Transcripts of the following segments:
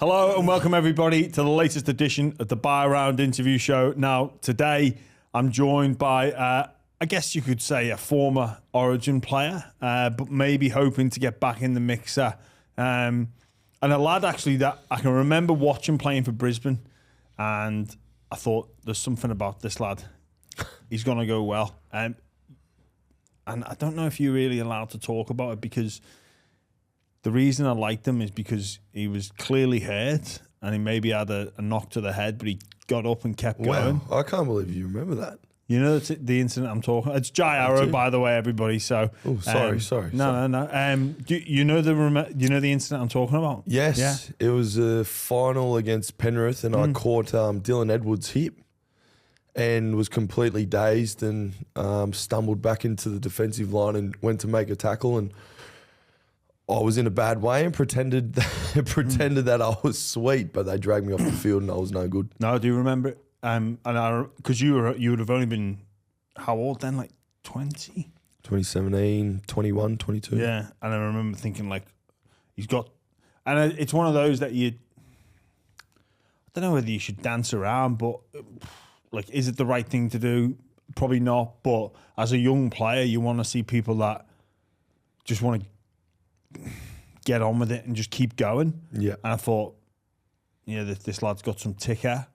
Hello and welcome everybody to the latest edition of the Buy Around interview show. Now, today I'm joined by, I guess you could say, a former Origin player, but maybe hoping to get back in the mixer. And a lad actually that I can remember watching playing for Brisbane, and I thought there's something about this lad. He's going to go well. And I don't know if you're really allowed to talk about it, because the reason I liked him is because he was clearly hurt and he maybe had a knock to the head, but he got up and kept going. Wow, I can't believe you remember that. You know the incident I'm talking. It's Jai Arrow, by the way, everybody. So, sorry. No. You know the incident I'm talking about? Yes, Yeah. It was a final against Penrith, and I caught Dylan Edwards' hip and was completely dazed and stumbled back into the defensive line and went to make a tackle, and I was in a bad way and pretended that I was sweet, but they dragged me off the field and I was no good. No, I do remember it. And because you would have only been how old then, like 20? 2017, 21, 22. Yeah, and I remember thinking like he's got, and it's one of those that I don't know whether you should dance around, but like, is it the right thing to do? Probably not. But as a young player, you want to see people that just want to get on with it and just keep going. Yeah. And I thought, this lad's got some ticker.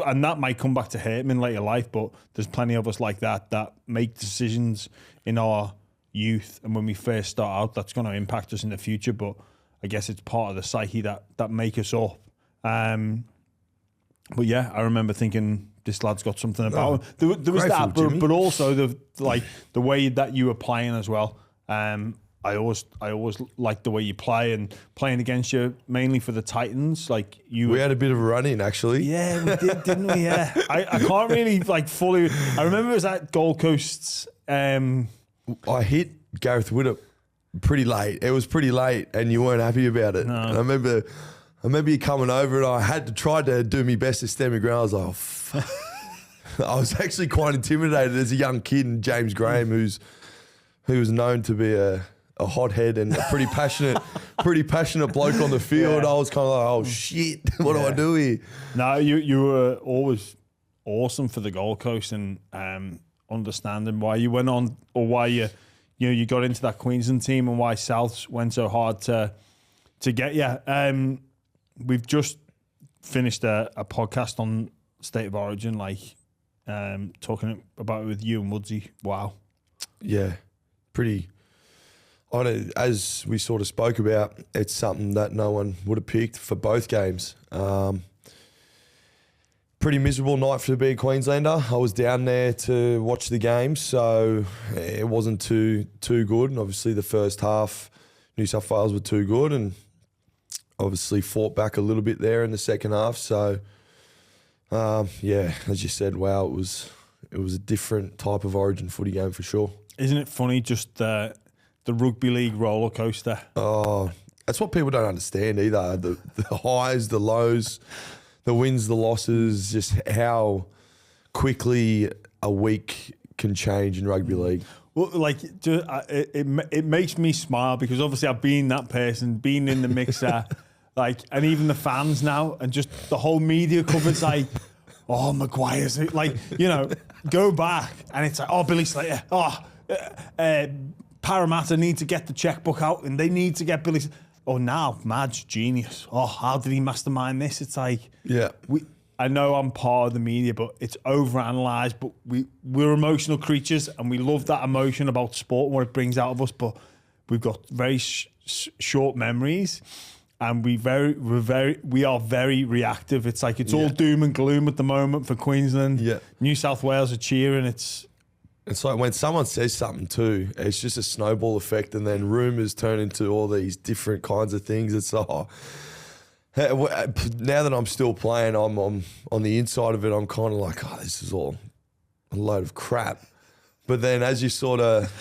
And that might come back to hurt him in later life, but there's plenty of us like that make decisions in our youth, and when we first start out, that's going to impact us in the future. But I guess it's part of the psyche that make us up. But yeah, I remember thinking this lad's got something about him. There was that, but also the way that you were playing as well. I always liked the way you play, and playing against you mainly for the Titans. We had a bit of a run in, actually. Yeah, we did, didn't we? Yeah, I can't really fully. I remember it was at Gold Coast's. I hit Gareth Widdop pretty late. It was pretty late, and you weren't happy about it. No. And I remember you coming over, and I had to try to do my best to stand my ground. I was like, oh, fuck. I was actually quite intimidated as a young kid, and James Graham, who was known to be a hothead and a pretty passionate bloke on the field. Yeah. I was kind of like, oh shit, what do I do here? No, you were always awesome for the Gold Coast, and understanding why you went on, or why you got into that Queensland team, and why Souths went so hard to get you. We've just finished a podcast on State of Origin, talking about it with you and Woodsy. Wow. Yeah, pretty. As we sort of spoke about, it's something that no one would have picked for both games. Pretty miserable night for to be a Queenslander. I was down there to watch the game, so it wasn't too good. And obviously the first half, New South Wales were too good, and obviously fought back a little bit there in the second half. So, as you said, wow, it was a different type of Origin footy game for sure. Isn't it funny, just the rugby league roller coaster? Oh, that's what people don't understand either. The highs, the lows, the wins, the losses, just how quickly a week can change in rugby league. Well, it makes me smile, because obviously I've been that person, been in the mixer, and even the fans now, and just the whole media coverage, oh, Maguire's, go back, and it's like, oh, Billy Slater, Parramatta need to get the checkbook out, and they need to get Billy. Oh, now Mad's genius. Oh, how did he mastermind this? It's like, yeah, I know I'm part of the media, but it's overanalyzed. But we're emotional creatures, and we love that emotion about sport and what it brings out of us. But we've got very short memories, and we are very reactive. It's like it's all doom and gloom at the moment for Queensland. Yeah, New South Wales are cheering. It's like when someone says something too, it's just a snowball effect, and then rumours turn into all these different kinds of things. It's now that I'm still playing, I'm on the inside of it, I'm kind of like, oh, this is all a load of crap. But then as you sort of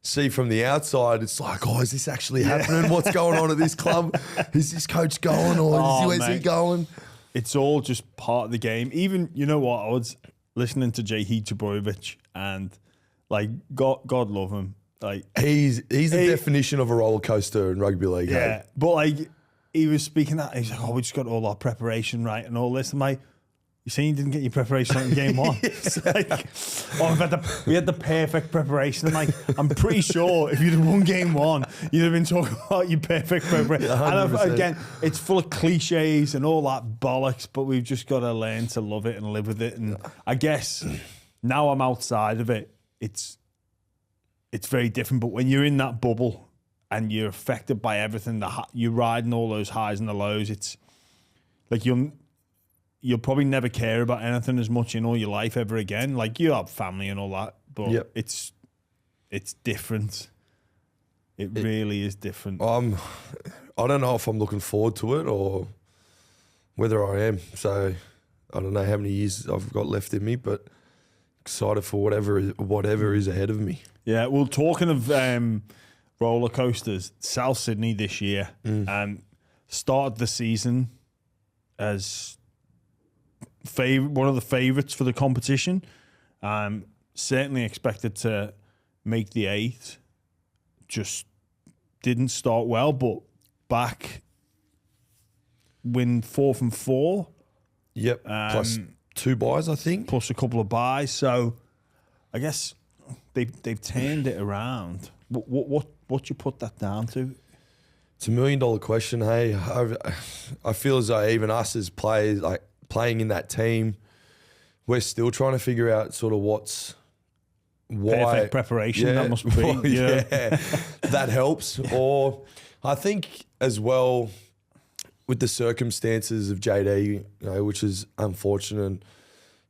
see from the outside, it's like, oh, is this actually happening? What's going on at this club? Is this coach going, or is he going? It's all just part of the game. Even, you know what, I was listening to Jay Jaborovic, and God love him. He's the definition of a roller coaster in rugby league. Yeah, hey? but he was speaking that, he's like, oh, we just got all our preparation right and all this. I'm like, you saying you didn't get your preparation right in game one? It's like, oh, we had the perfect preparation. I'm like, I'm pretty sure if you'd have won game one, you'd have been talking about your perfect preparation. And again, it's full of cliches and all that bollocks, but we've just got to learn to love it and live with it. And I guess now I'm outside of it, it's very different. But when you're in that bubble and you're affected by everything, you're riding all those highs and the lows, it's like you'll probably never care about anything as much in all your life ever again. Like, you have family and all that, but it's different. It really is different. I don't know if I'm looking forward to it or whether I am. So I don't know how many years I've got left in me, but excited for whatever is ahead of me. Yeah, well, talking of roller coasters, South Sydney this year started the season as one of the favourites for the competition. Certainly expected to make the 8. Just didn't start well, but back win 4 from 4. Yep. Plus 2 buys, I think. Plus a couple of buys. So I guess they've turned it around. What you put that down to? It's $1 million question. Hey, I feel as though even us as players, like playing in that team, we're still trying to figure out sort of why perfect preparation. That must be. Well, that helps. Or I think as well with the circumstances of JD, which is unfortunate. And,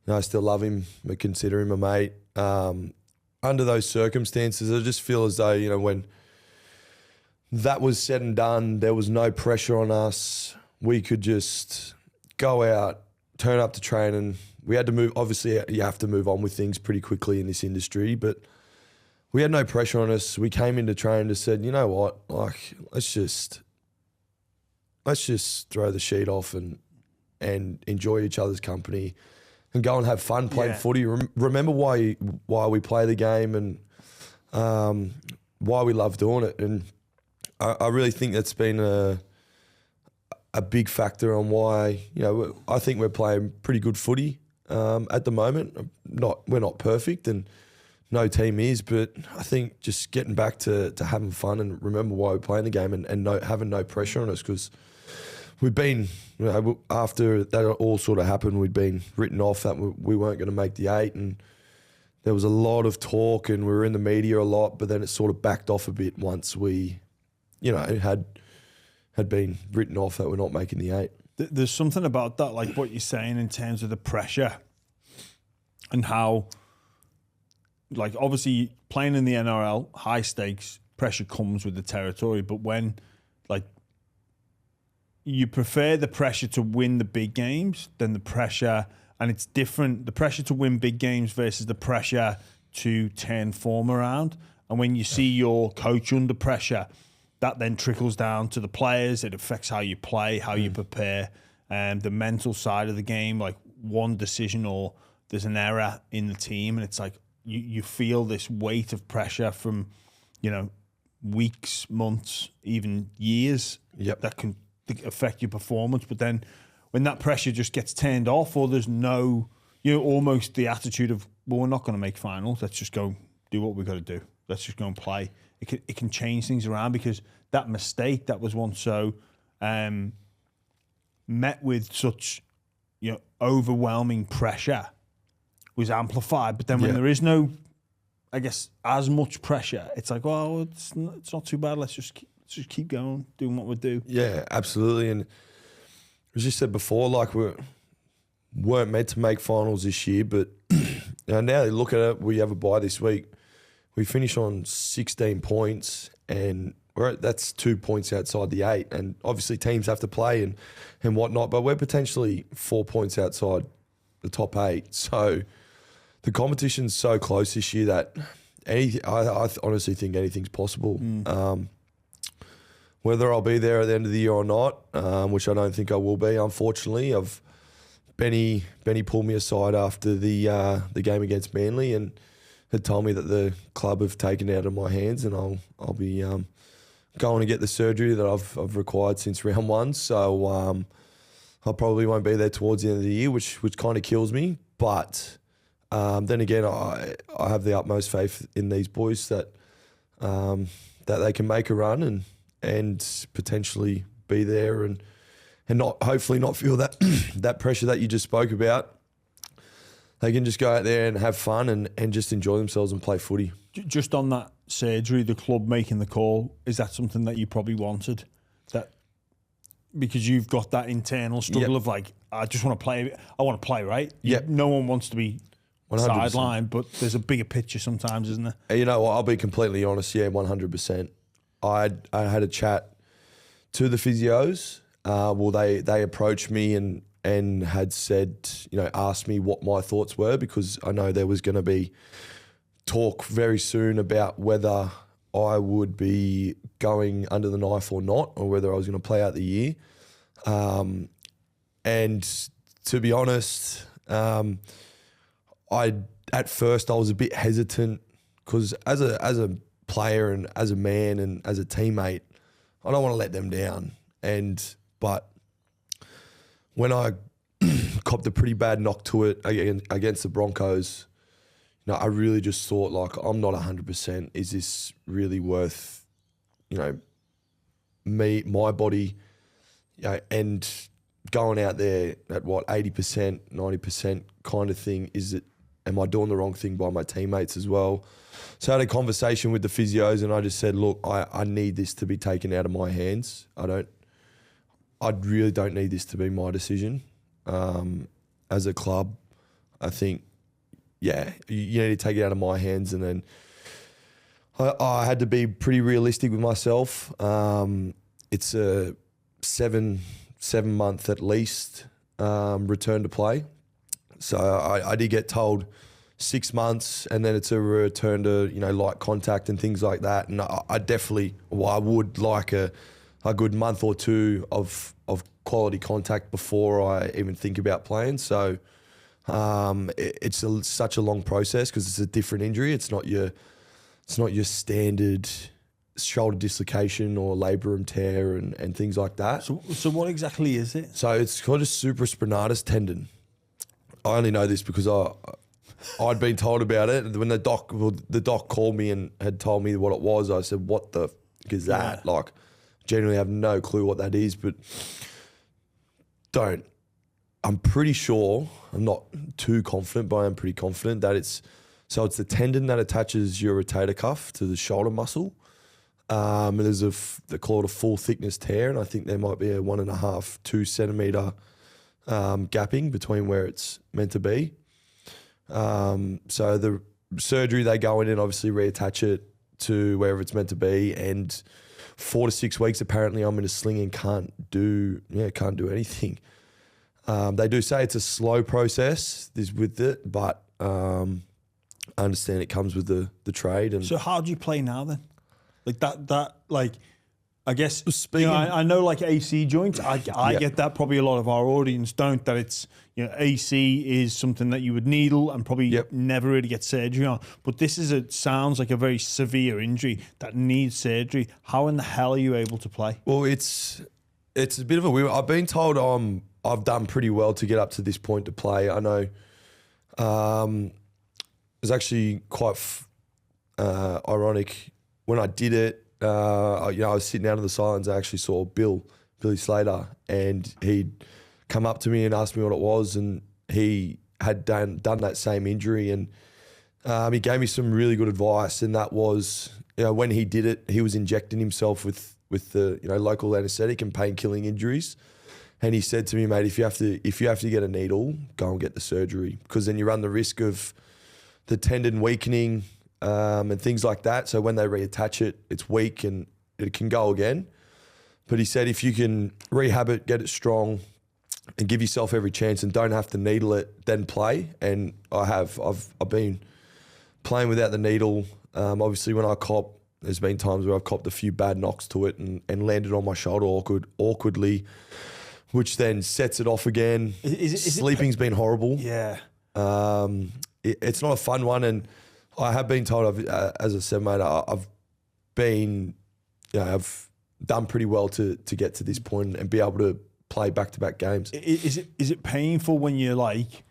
I still love him, but consider him a mate. Under those circumstances, I just feel as though when that was said and done, there was no pressure on us. We could just go out, turn up to training. We had to move. Obviously, you have to move on with things pretty quickly in this industry, but we had no pressure on us. We came into training and said, you know what, like let's just throw the sheet off and enjoy each other's company and go and have fun playing footy. Remember why we play the game and why we love doing it. And I really think that's been a big factor on why, I think we're playing pretty good footy at the moment. We're not perfect and no team is, but I think just getting back to having fun and remember why we're playing the game and having no pressure on us, because we've been, after that all sort of happened, we'd been written off that we weren't going to make the 8, and there was a lot of talk and we were in the media a lot, but then it sort of backed off a bit once we, had been written off that we're not making the 8. There's something about that, like what you're saying in terms of the pressure and how, like, obviously playing in the NRL, high stakes, pressure comes with the territory, but when, like, you prefer the pressure to win the big games than the pressure, and it's different, the pressure to win big games versus the pressure to turn form around. And when you see your coach under pressure, that then trickles down to the players. It affects how you play, how you prepare, and the mental side of the game. Like, one decision or there's an error in the team, and it's like you feel this weight of pressure from, weeks, months, even years that can affect your performance. But then when that pressure just gets turned off, or there's no, almost the attitude of, well, we're not going to make finals. Let's just go do what we've got to do. Let's just go and play. It can change things around, because that mistake that was once so met with such overwhelming pressure was amplified. But then when there is no, I guess, as much pressure, it's like, well, it's not too bad. Let's just keep going, doing what we do. Yeah, absolutely. And as you said before, like, we weren't meant to make finals this year, but now they look at it, we have a bye this week. We finish on 16 points, and that's 2 points outside the 8. And obviously teams have to play and whatnot, but we're potentially 4 points outside the top 8. So the competition's so close this year that I honestly think anything's possible. Whether I'll be there at the end of the year or not, which I don't think I will be, unfortunately. Benny pulled me aside after the game against Manly and had told me that the club have taken it out of my hands, and I'll be going to get the surgery that I've required since round one. So I probably won't be there towards the end of the year, which kind of kills me. But then again, I have the utmost faith in these boys that they can make a run and potentially be there and not hopefully not feel that that pressure that you just spoke about. They can just go out there and have fun and just enjoy themselves and play footy. Just on that surgery, the club making the call, is that something that you probably wanted? That because you've got that internal struggle of like, I just want to play. I want to play, right? No one wants to be 100%. Sidelined, but there's a bigger picture sometimes, isn't there? You know what? I'll be completely honest. Yeah, 100%. I had a chat to the physios. They approached me and had said, asked me what my thoughts were, because I know there was going to be talk very soon about whether I would be going under the knife or not, or whether I was going to play out the year. And to be honest, at first I was a bit hesitant because as a player and as a man and as a teammate, I don't want to let them down. But when I copped a pretty bad knock to it against the Broncos, I really just thought, like, I'm not 100%. Is this really worth, my body, and going out there at 80%, 90% kind of thing? Am I doing the wrong thing by my teammates as well? So I had a conversation with the physios and I just said, look, I need this to be taken out of my hands. I really don't need this to be my decision. As a club, I think, you need to take it out of my hands. And then I had to be pretty realistic with myself. It's a seven month at least return to play. So I did get told 6 months, and then it's a return to light contact and things like that. And I definitely, I would like a good month or two of quality contact before I even think about playing. So it's such a long process because it's a different injury. It's not your standard shoulder dislocation or labrum tear and things like that. So what exactly is it? So it's called a supraspinatus tendon. I only know this because I'd been told about it. When the doc called me and had told me what it was, I said, what the f*** is that? Yeah. Like, genuinely have no clue what that is, but I'm pretty sure, I'm not too confident, but I am pretty confident that it's the tendon that attaches your rotator cuff to the shoulder muscle. And they call it a full thickness tear, and I think there might be a 1.5, 2 centimetre gapping between where it's meant to be. So the surgery, they go in and obviously reattach it to wherever it's meant to be, and 4 to 6 weeks apparently I'm in a sling and can't do anything. They do say it's a slow process with it, but I understand it comes with the trade. And so how do you play now then? Like that I guess, I know like AC joints, I get that. Probably a lot of our audience don't, that it's, AC is something that you would needle and probably never really get surgery on. But this sounds like a very severe injury that needs surgery. How in the hell are you able to play? Well, it's a bit of a weird. I've been told I've done pretty well to get up to this point to play. I know it was actually quite ironic when I did it. I was sitting out on the sidelines. I actually saw Billy Slater, and he'd come up to me and asked me what it was, and he had done that same injury, and he gave me some really good advice. And that was, when he did it, he was injecting himself with the local anaesthetic and pain-killing injuries. And he said to me, mate, if you have to get a needle, go and get the surgery, because then you run the risk of the tendon weakening and things like that. So when they reattach it, it's weak and it can go again. But he said if you can rehab it, get it strong, and give yourself every chance and don't have to needle it, then play. And I've been playing without the needle. Obviously, when I cop, there's been times where I've copped a few bad knocks to it and landed on my shoulder awkwardly, which then sets it off again. Sleeping's been horrible. Yeah. It's not a fun one, and I have been told, as I said, mate, I've been I've done pretty well to get to this point and be able to play back-to-back games. Is it painful when you're like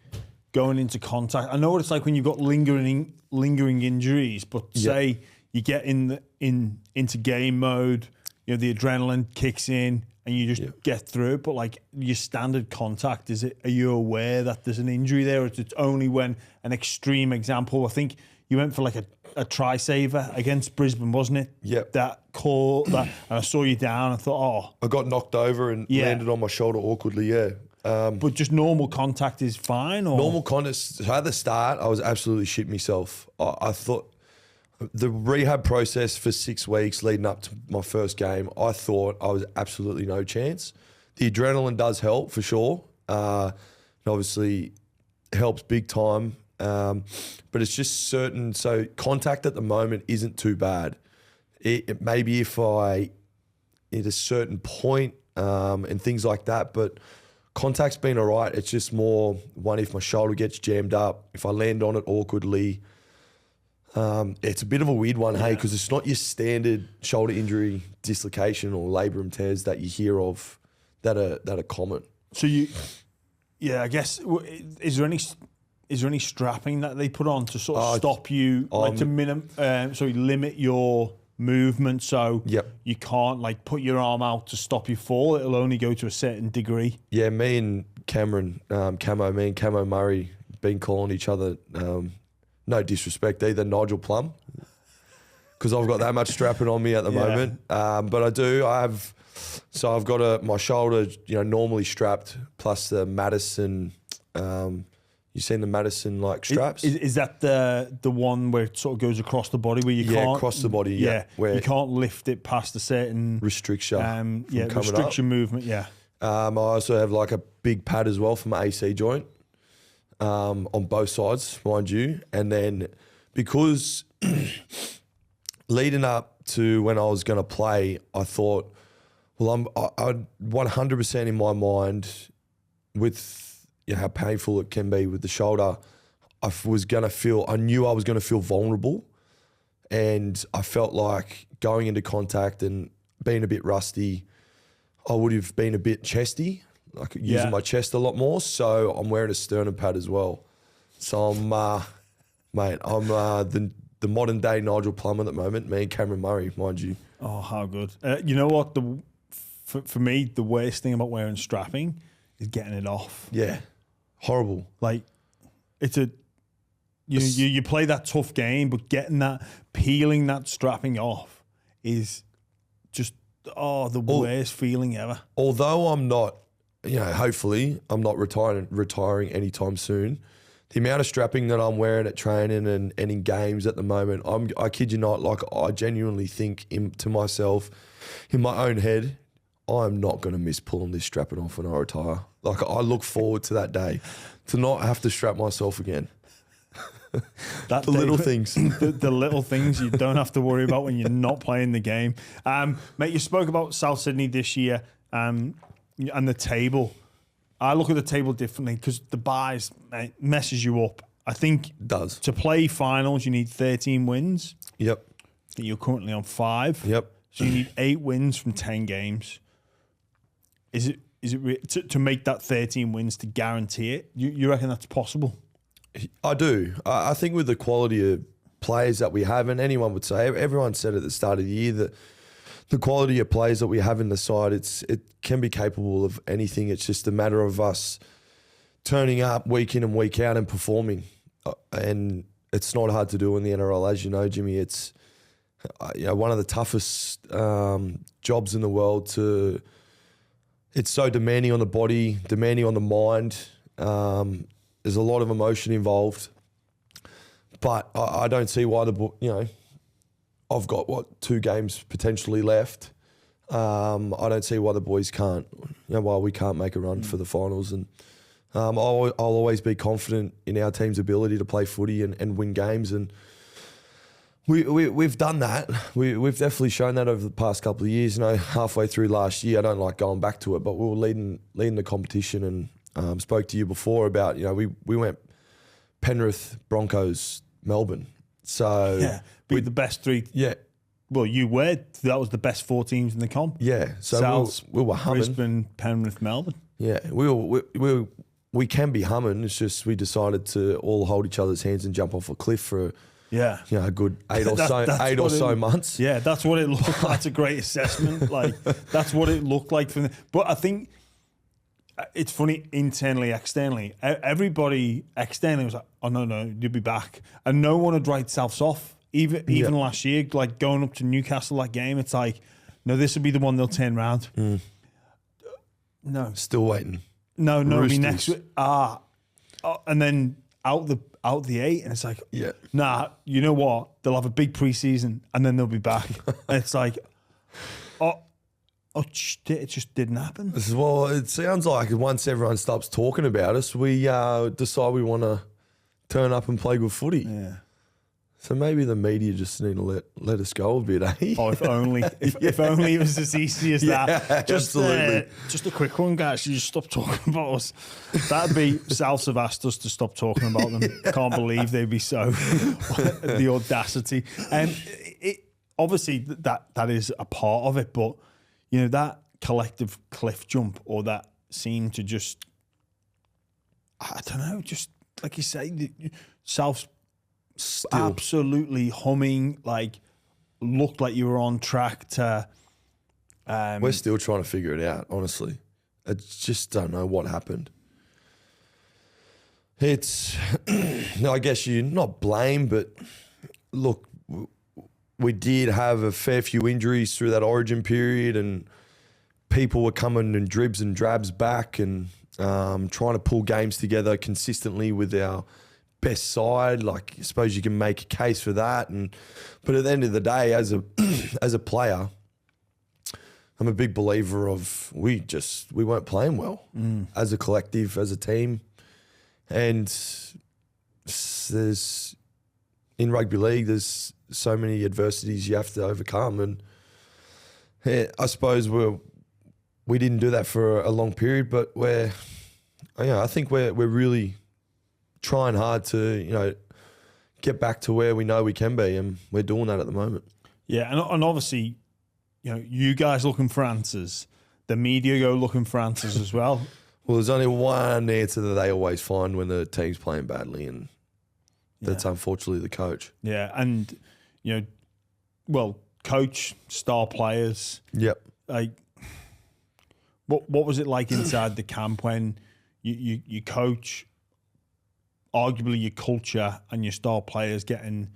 going into contact? I know what it's like when you've got lingering injuries, but say you get into game mode, the adrenaline kicks in and you just get through it. But like your standard contact, are you aware that there's an injury there, or it's only when an extreme example? I think you went for like a try saver against Brisbane, wasn't it? Yep. That call, and I saw you down. I thought, I got knocked over and landed on my shoulder awkwardly. Yeah. But just normal contact is fine? Or? Normal contact. So at the start, I was absolutely shit myself. I thought the rehab process for 6 weeks leading up to my first game, I thought I was absolutely no chance. The adrenaline does help for sure. It obviously helps big time. But it's just certain. So contact at the moment isn't too bad. It maybe if I at a certain point and things like that, but contact's been all right. It's just more one if my shoulder gets jammed up, if I land on it awkwardly. It's a bit of a weird one, hey, because it's not your standard shoulder injury dislocation or labrum tears that you hear of that are common. So I guess is there any strapping that they put on to sort of stop you, like to limit your movement, so you can't like put your arm out to stop you fall? It'll only go to a certain degree. Yeah, me and Cameron, Camo Murray, been calling each other, no disrespect either, Nigel Plum, because I've got that much strapping on me at the moment. But I've got my shoulder, normally strapped, plus the Madison. You seen the Madison like straps? Is that the one where it sort of goes across the body, where you can't across the body? Where you can't lift it past a certain restriction. Restriction movement. Yeah. I also have like a big pad as well for my AC joint, on both sides, mind you. And then because leading up to when I was going to play, I thought, well, I'm 100% in my mind with how painful it can be with the shoulder. I knew I was going to feel vulnerable, and I felt like going into contact and being a bit rusty, I would have been a bit chesty, like using my chest a lot more. So I'm wearing a sternum pad as well. So I'm the modern day Nigel Plum at the moment, me and Cameron Murray, mind you. Oh, how good. You know what? For me, the worst thing about wearing strapping is getting it off. Yeah. Horrible. Like, it's you play that tough game, but peeling that strapping off is just the worst feeling ever. Although I'm not, hopefully I'm not retiring anytime soon. The amount of strapping that I'm wearing at training and in games at the moment, I kid you not, like I genuinely think to myself, in my own head, I'm not going to miss pulling this strapping off when I retire. Like, I look forward to that day, to not have to strap myself again. The little things. The little things you don't have to worry about when you're not playing the game. Mate, you spoke about South Sydney this year and the table. I look at the table differently because the buys messes you up. I think it does. To play finals, you need 13 wins. Yep. You're currently on 5. Yep. So you need 8 wins from 10 games. Is it to make that 13 wins to guarantee it? You reckon that's possible? I do. I think with the quality of players that we have, and anyone would say, everyone said at the start of the year that the quality of players that we have in the side, it can be capable of anything. It's just a matter of us turning up week in and week out and performing. And it's not hard to do in the NRL, as you know, Jimmy. It's one of the toughest jobs in the world to. It's so demanding on the body, demanding on the mind. There's a lot of emotion involved. But I don't see why I've got, 2 games potentially left. I don't see why the boys can't, why we can't make a run for the finals. And I'll always be confident in our team's ability to play footy and win games. And we've done that. We've definitely shown that over the past couple of years. Halfway through last year, I don't like going back to it, but we were leading the competition, and spoke to you before about we went Penrith, Broncos, Melbourne. So beat the best 3. Yeah, well, that was the best 4 teams in the comp. Yeah, so South, we were humming. Brisbane, Penrith, Melbourne. Yeah, we can be humming. It's just we decided to all hold each other's hands and jump off a cliff for a good 8 or so months. Yeah, that's what it looked like. That's a great assessment. Like, that's what it looked like for them. But I think it's funny, internally, externally. Everybody externally was like, oh, no, you'll be back. And no one had write themselves off. Even last year, like going up to Newcastle, that game, it's like, no, this will be the one they'll turn around. No. Still waiting. No, it'll be next week. And then out the 8, and it's like, nah, you know what? They'll have a big preseason, and then they'll be back. And it's like, it just didn't happen. Well, it sounds like us everyone stops talking about us, we decide we want to turn up and play good footy. Yeah. So maybe the media just need to let us go a bit, eh? Oh, if only. If only it was as easy as that. Absolutely. Just a quick one, guys. You just stop talking about us. That'd be Souths have asked us to stop talking about them. Can't believe they'd be so. The audacity. And obviously that is a part of it, but that collective cliff jump, or that seemed to just, I don't know, just like you say, the Souths absolutely humming, like looked like you were on track to. We're still trying to figure it out, honestly. I just don't know what happened. It's, I guess you not blame, but look, we did have a fair few injuries through that Origin period, and people were coming in dribs and drabs back, and trying to pull games together consistently with our best side. Like, I suppose you can make a case for that, but at the end of the day, as a player, I'm a big believer of we weren't playing well as a collective, as a team, and there's in rugby league there's so many adversities you have to overcome, and I suppose we didn't do that for a long period, but I think we're really trying hard to, get back to where we know we can be, and we're doing that at the moment. Yeah, and obviously, you guys looking for answers. The media go looking for answers as well. Well, there's only one answer that they always find when the team's playing badly, and that's unfortunately the coach. Yeah, and, coach, star players. Yep. Like, what was it like inside the camp when you coach, arguably your culture and your star players getting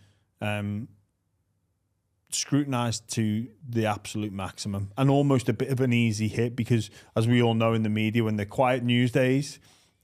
scrutinised to the absolute maximum, and almost a bit of an easy hit, because as we all know in the media, when they're quiet news days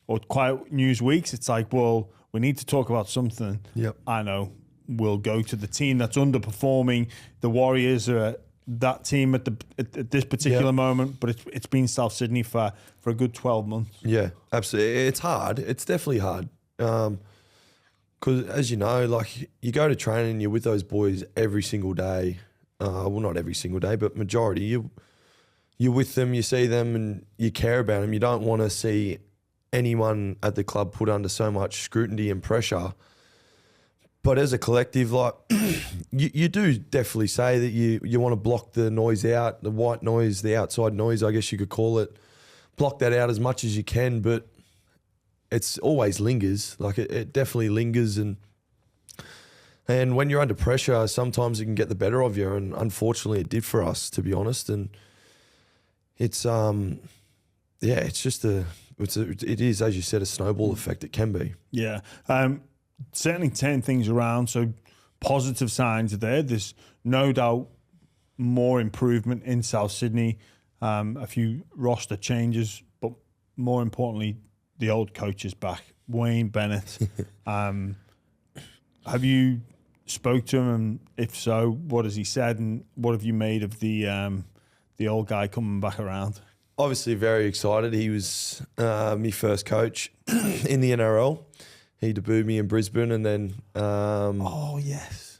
or quiet news weeks, it's like, well, we need to talk about something. Yep. I know. We'll go to the team that's underperforming. The Warriors are that team at this particular moment, but it's been South Sydney for a good 12 months. Yeah, absolutely. It's hard. It's definitely hard. Because as you know, like, you go to training and you're with those boys every single day. Well, not every single day, but majority. You're with them, you see them, and you care about them. You don't want to see anyone at the club put under so much scrutiny and pressure. But as a collective, like, you do definitely say that you want to block the noise out, the white noise, the outside noise, I guess you could call it. Block that out as much as you can, but it's always lingers. Like, it definitely lingers, and when you're under pressure, sometimes it can get the better of you, and unfortunately it did for us, to be honest. And it's it's just it is, as you said, a snowball effect. It can be. Yeah. Certainly turn things around. So positive signs are there. There's no doubt more improvement in South Sydney. A few roster changes, but more importantly, the old coach is back, Wayne Bennett. Have you spoke to him, and if so, what has he said, and what have you made of the old guy coming back around? Obviously very excited. He was my first coach in the NRL. He debuted me in Brisbane, and then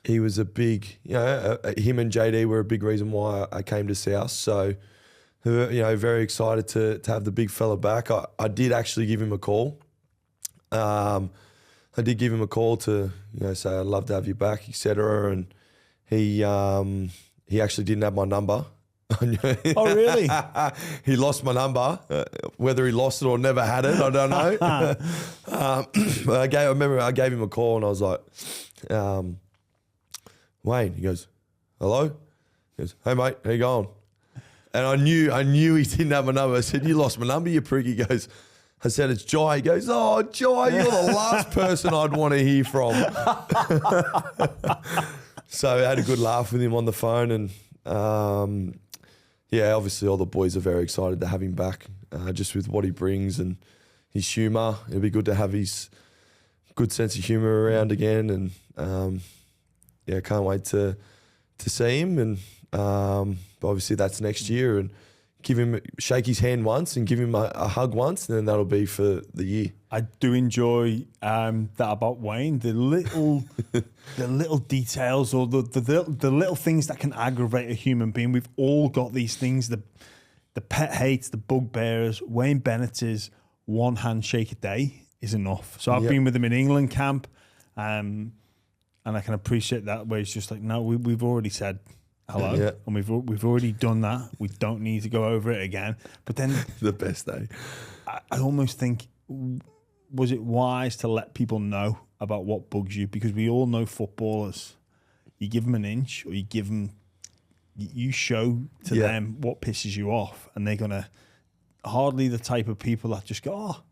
he was a big, him and JD were a big reason why I came to South. So, very excited to have the big fella back. I did actually give him a call. I did give him a call to say I'd love to have you back, etc. And he he actually didn't have my number. Oh, really? He lost my number. Whether he lost it or never had it, I don't know. I remember I gave him a call and I was like, Wayne. He goes, hello? He goes, hey, mate, how you going? And I knew he didn't have my number. I said, you lost my number, you prick. He goes, I said, it's Jai. He goes, oh, Jai, you're the last person I'd want to hear from. So I had a good laugh with him on the phone and, yeah, obviously all the boys are very excited to have him back, just with what he brings and his humour. It'll be good to have his good sense of humour around again, and yeah, can't wait to see him. And obviously that's next year, and shake his hand once and give him a hug once, and then that'll be for the year. I do enjoy that about Wayne. The little details, or the little things that can aggravate a human being. We've all got these things. The pet hates, the bugbears. Wayne Bennett is one handshake a day is enough. So I've been with him in England camp, and I can appreciate that. Where it's just like, no, we've already said hello, and we've already done that. We don't need to go over it again. But then the best day. I almost think, was it wise to let people know about what bugs you? Because we all know footballers. You give them an inch, or you show to them what pisses you off, and they're gonna hardly the type of people that just go, oh,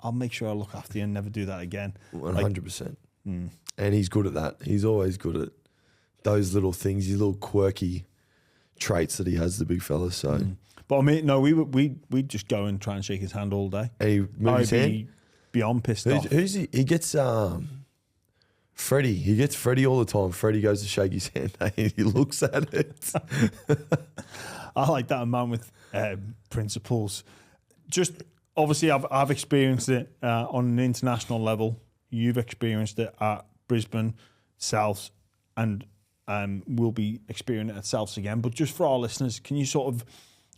I'll make sure I look after you and never do that again. 100%. And he's good at that. He's always good at those little things, these little quirky traits that he has, the big fella. So, but I mean, no, we just go and try and shake his hand all day. And he moves his hand. Beyond pissed off. Who's he? He gets Freddie. He gets Freddie all the time. Freddie goes to shake his hand and he looks at it. I like that, a man with principles. Just obviously, I've experienced it on an international level. You've experienced it at Brisbane, Souths, and we'll be experiencing it at Souths again. But just for our listeners, can you sort of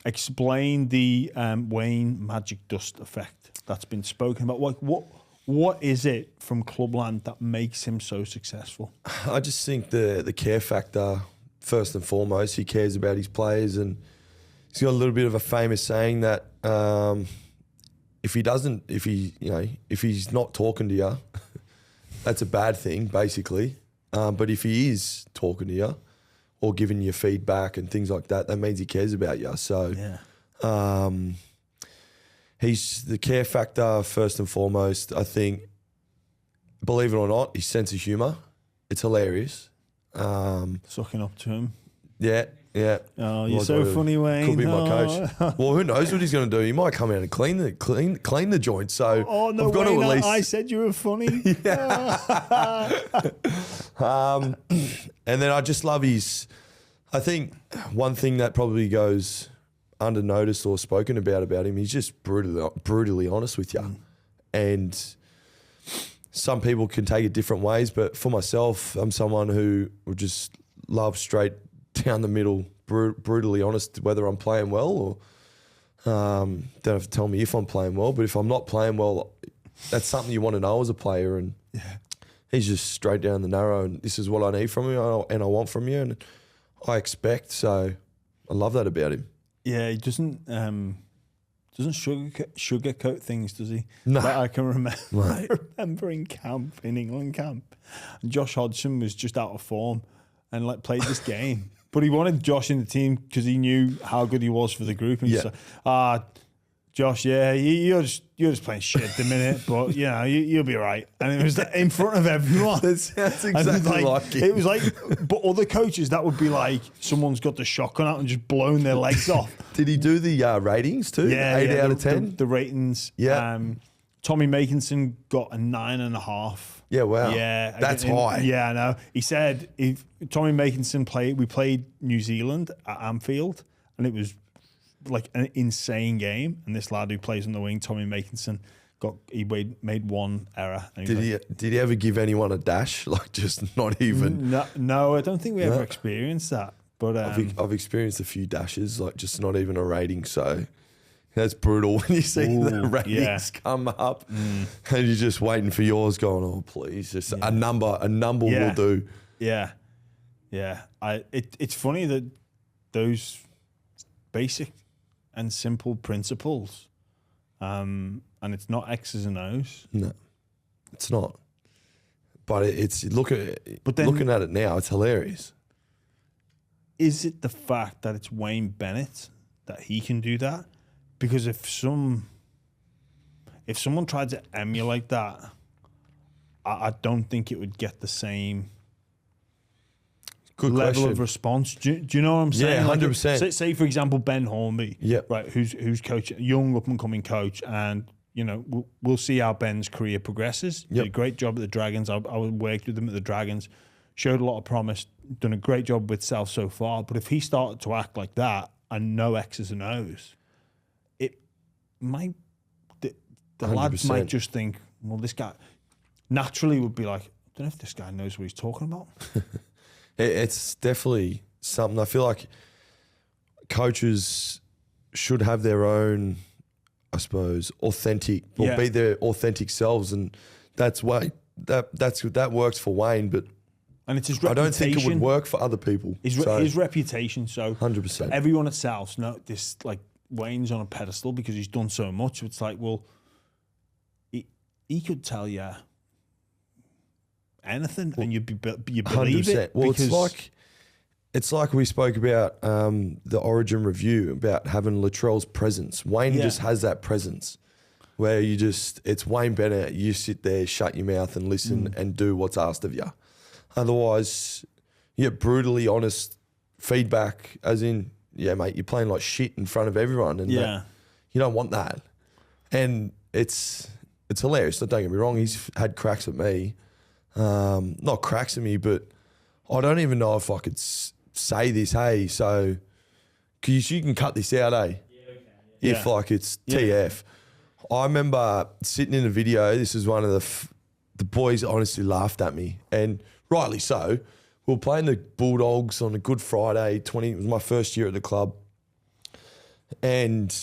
explain the Wayne magic dust effect that's been spoken about? Like, what is it from Clubland that makes him so successful? I just think the care factor, first and foremost. He cares about his players, and he's got a little bit of a famous saying that if he's not talking to you, that's a bad thing, basically. But if he is talking to you or giving you feedback and things like that, that means he cares about you. So he's the care factor first and foremost. I think, believe it or not, his sense of humour, it's hilarious. Sucking up to him. Yeah. Oh, you're so funny, Wayne. Could be my coach. Well, who knows what he's going to do? He might come out and clean the joint. So no, I've got Wayne, to at least. I said you were funny. And then I just love I think one thing that probably goes under noticed or spoken about him, he's just brutally honest with you. And some people can take it different ways, but for myself, I'm someone who would just love straight down the middle, brutally honest, whether I'm playing well or don't have to tell me if I'm playing well, but if I'm not playing well, that's something you want to know as a player. And he's just straight down the narrow, and this is what I need from you and I want from you, and I expect. So I love that about him. Yeah, he doesn't sugarcoat things, does he? No. Like I can remember in camp, in England camp, Josh Hodgson was just out of form and played this game. But he wanted Josh in the team because he knew how good he was for the group. And he's like, Josh, you're just playing shit at the minute, but you'll be right. And it was in front of everyone. That sounds exactly like it. It was like, but other coaches, that would be like someone's got the shotgun out and just blown their legs off. Did he do the ratings too? Yeah, 8 out of 10? The ratings. Yeah. Tommy Makinson got a 9.5. Yeah, wow. Yeah. That's high. Yeah, I know. He said if Tommy Makinson we played New Zealand at Anfield, and it was like an insane game. And this lad who plays on the wing, Tommy Makinson, made one error. And did he ever give anyone a dash? Like just not even? No, I don't think we ever experienced that. But I've experienced a few dashes, like just not even a rating. So that's brutal when you see the ratings come up and you're just waiting for yours going, oh, please. Just a number will do. Yeah. Yeah, it's funny that those basic and simple principles, and it's not X's and O's. No, it's not. But it's looking at it now, it's hilarious. Is it the fact that it's Wayne Bennett that he can do that? Because if someone tried to emulate that, I don't think it would get the same Good level question. of response. Do you know what I'm saying? Yeah, 100%. Say for example, Ben Hornby, Yep. right, who's coach, young up and coming coach, and we'll see how Ben's career progresses. Yep. Did a great job at the Dragons. I worked with him at the Dragons, showed a lot of promise, done a great job with South so far. But if he started to act like that and no X's and O's, it might the lads 100%. might just think, well, this guy naturally would be like, I don't know if this guy knows what he's talking about. It's definitely something. I feel like coaches should have their own, I suppose, authentic, or be their authentic selves, and that works for Wayne, but And it's his I reputation. don't think it would work for other people. His reputation. So 100%. everyone at South, this like Wayne's on a pedestal because he's done so much. It's like, well, he could tell you anything, and you believe 100%. it. Well, Because it's like we spoke about the Origin review about having Latrell's presence. Wayne just has that presence where it's Wayne Bennett. You sit there, shut your mouth, and listen and do what's asked of you. Otherwise, you get brutally honest feedback, as in, yeah, mate, you're playing like shit in front of everyone, and you don't want that. And it's hilarious. Don't get me wrong. He's had cracks at me. Not cracks at me, but I don't even know if I could say this. Hey, so cause you can cut this out, eh? Yeah, we can. Yeah. If like it's TF. I remember sitting in a video. This is one of the boys honestly laughed at me, and rightly so. We were playing the Bulldogs on a Good Friday. It was my first year at the club, and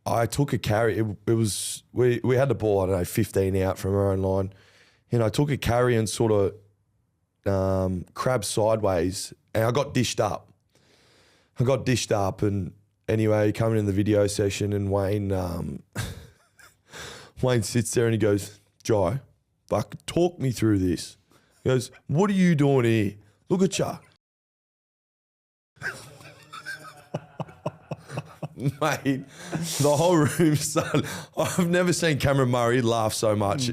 I took a carry. It was we had the ball, I don't know, 15 out from our own line. And I took a carry and sort of crabbed sideways, and I got dished up. And anyway, coming in the video session, and Wayne sits there and he goes, "Jai, fuck, talk me through this." He goes, "What are you doing here? Look at ya." Mate, the whole room started. I've never seen Cameron Murray laugh so much.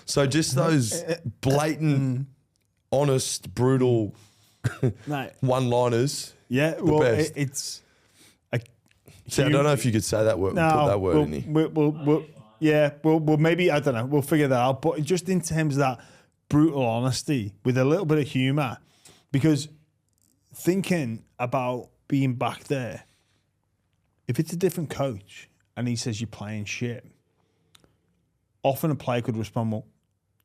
So just those blatant, honest, brutal one-liners. Yeah, well, best. it's. See, I don't know if you could say that word. No, put that word in here. We'll maybe, I don't know, we'll figure that out. But just in terms of that brutal honesty with a little bit of humour, because thinking about being back there, if it's a different coach and he says you're playing shit, often a player could respond, well,